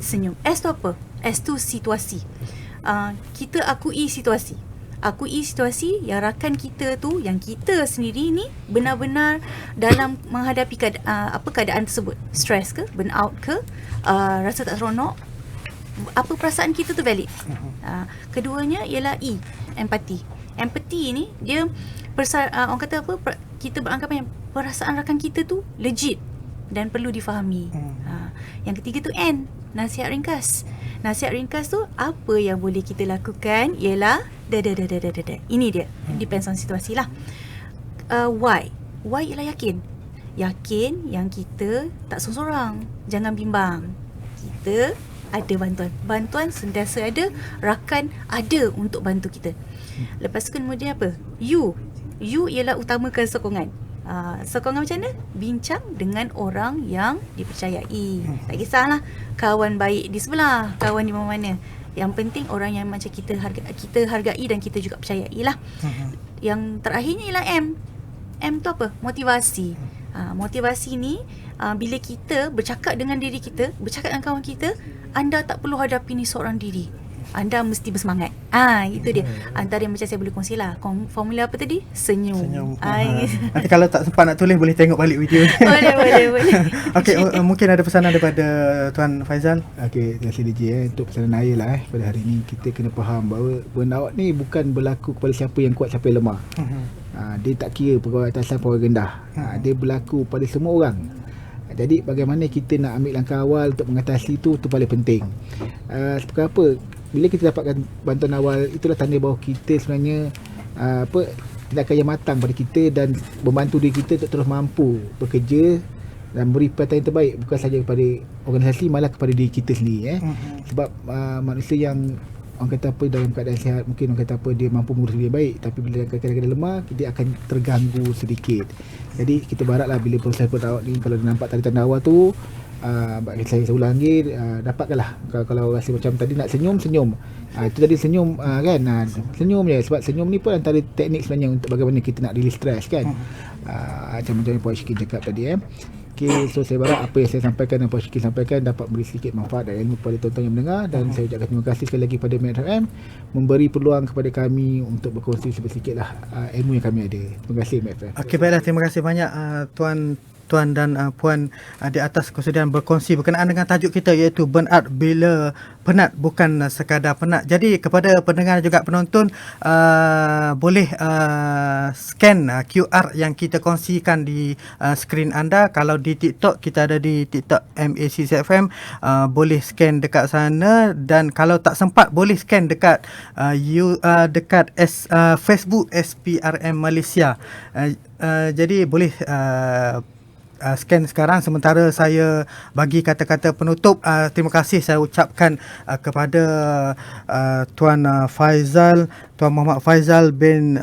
Senyum. S tu apa? S tu situasi. Kita akui situasi. Akui situasi yang rakan kita tu, yang kita sendiri ni benar-benar dalam menghadapi keadaan tersebut. Stres ke, burnout ke, rasa tak seronok, apa perasaan kita tu valid. Keduanya ialah E, empati. Empati ni dia orang kata apa, kita beranggapan yang perasaan rakan kita tu legit dan perlu difahami. Yang ketiga tu N, nasihat ringkas. Nasihat ringkas tu, apa yang boleh kita lakukan ialah ini dia, depends on situasi lah. Y ialah yakin. Yakin yang kita tak seorang. Jangan bimbang, kita ada bantuan sentiasa ada, rakan ada untuk bantu kita. Lepas tu kemudian apa? U ialah utamakan sokongan. Sokongan macam mana? Bincang dengan orang yang dipercayai. Tak kisahlah kawan baik di sebelah, kawan di mana-mana. Yang penting orang yang macam kita hargai dan kita juga percayai lah. Yang terakhirnya ialah M. M tu apa? Motivasi. Motivasi ni bila kita bercakap dengan diri kita, bercakap dengan kawan kita, anda tak perlu hadapi ni seorang diri. Anda mesti bersemangat. Itu dia. Antara yang macam saya boleh kongsi lah. Formula apa tadi? Senyum. Nanti kalau tak sempat nak tulis, boleh tengok balik video. boleh. Okey, mungkin ada pesanan daripada Tuan Faizal. Okey, terima kasih DJ untuk pesanan saya lah pada hari ni. Kita kena faham bahawa burnout ni bukan berlaku kepada siapa yang kuat, siapa yang lemah. Dia tak kira pegawai atasan, pegawai rendah. Dia berlaku pada semua orang. Jadi bagaimana kita nak ambil langkah awal untuk mengatasi tu paling penting. Seperti apa? Bila kita dapatkan bantuan awal, itulah tanda bahawa kita sebenarnya tindakan yang matang pada kita dan membantu diri kita untuk terus mampu bekerja dan beri perhatian yang terbaik, bukan saja kepada organisasi, malah kepada diri kita sendiri. Sebab manusia yang orang kata apa dalam keadaan sihat, mungkin orang kata apa dia mampu mengurus diri baik, tapi bila kadang-kadang lemah, dia akan terganggu sedikit. Jadi kita berharaplah bila proses burnout ni, kalau dia nampak tanda-tanda awal tu, saya ulang lagi, dapatkanlah. Kalau rasa macam tadi nak senyum. Itu tadi senyum kan. Senyum je, sebab senyum ni pun antara teknik sebenarnya untuk bagaimana kita nak release stres kan. Macam Puan Syikin cakap tadi. Okay, so saya harap apa yang saya sampaikan dan Puan Syikir sampaikan dapat memberi sedikit manfaat dan ilmu kepada tuan-tuan yang mendengar, dan saya ucapkan terima kasih sekali lagi kepada Met FM memberi peluang kepada kami untuk berkongsi sedikit lah ilmu yang kami ada. Terima kasih Met FM. Okey, baiklah, terima kasih banyak Tuan dan Puan di atas kesediaan berkongsi berkenaan dengan tajuk kita, iaitu burn out bila penat bukan sekadar penat. Jadi kepada pendengar juga penonton, boleh scan QR yang kita kongsikan di skrin anda. Kalau di TikTok, kita ada di TikTok MACCFM, boleh scan dekat sana, dan kalau tak sempat boleh scan dekat Facebook SPRM Malaysia. Jadi boleh scan sekarang sementara saya bagi kata-kata penutup. Terima kasih saya ucapkan kepada Tuan Muhammad Faizal bin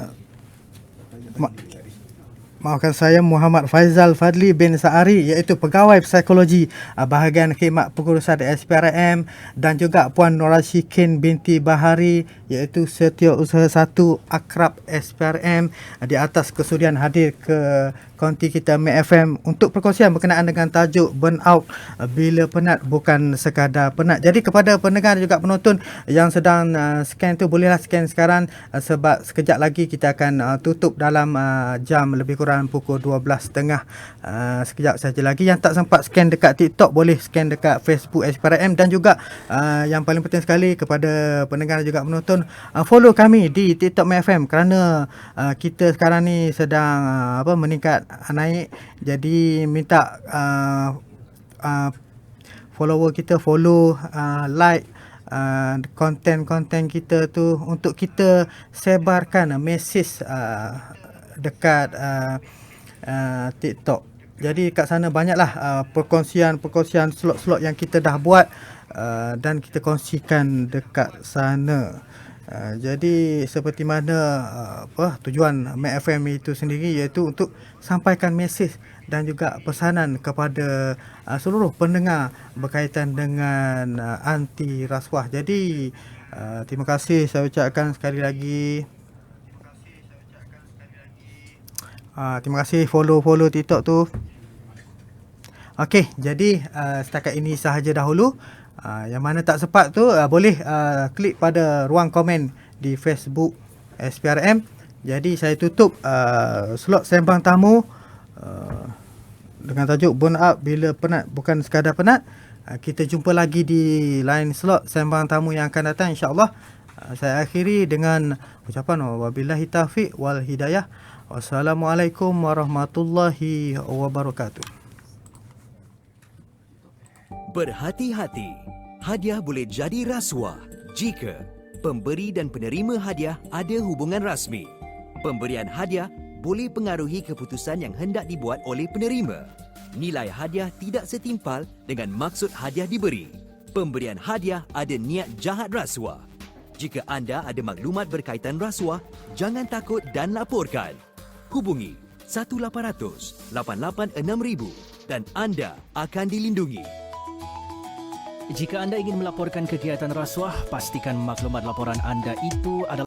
Muhammad Faizal Fadli bin Saari, iaitu pegawai psikologi bahagian khidmat pengurusan SPRM, dan juga Puan Nora Syikin binti Bahari, iaitu Setiausaha 1 Akrab SPRM, di atas kesudian hadir ke konti kita Met FM untuk perkongsian berkenaan dengan tajuk burn out bila penat bukan sekadar penat. Jadi kepada pendengar juga penonton yang sedang scan tu, bolehlah scan sekarang, sebab sekejap lagi kita akan tutup dalam jam lebih kurang pukul 12.30. Sekejap saja lagi. Yang tak sempat scan dekat TikTok, boleh scan dekat Facebook SPRM, dan juga yang paling penting sekali kepada pendengar juga penonton, follow kami di TikTok Met FM, kerana kita sekarang ni sedang meningkat, naik. Jadi minta follower kita follow, like konten-konten kita tu, untuk kita sebarkan mesej dekat TikTok. Jadi kat sana banyaklah perkongsian slot-slot yang kita dah buat, dan kita kongsikan dekat sana. Jadi seperti mana tujuan Met FM itu sendiri, iaitu untuk sampaikan mesej dan juga pesanan kepada seluruh pendengar berkaitan dengan anti rasuah. Jadi terima kasih saya ucapkan sekali lagi. Terima kasih follow TikTok tu. Okey, jadi setakat ini sahaja dahulu. Yang mana tak sempat tu boleh klik pada ruang komen di Facebook SPRM. Jadi saya tutup slot sembang tamu dengan tajuk burn out bila penat bukan sekadar penat. Kita jumpa lagi di lain slot sembang tamu yang akan datang, insya-Allah. Saya akhiri dengan ucapan wabillahi taufiq wal hidayah. Wassalamualaikum warahmatullahi wabarakatuh. Berhati-hati, hadiah boleh jadi rasuah jika pemberi dan penerima hadiah ada hubungan rasmi. Pemberian hadiah boleh pengaruhi keputusan yang hendak dibuat oleh penerima. Nilai hadiah tidak setimpal dengan maksud hadiah diberi. Pemberian hadiah ada niat jahat rasuah. Jika anda ada maklumat berkaitan rasuah, jangan takut dan laporkan. Hubungi 1-800-886000 dan anda akan dilindungi. Jika anda ingin melaporkan kegiatan rasuah, pastikan maklumat laporan anda itu adalah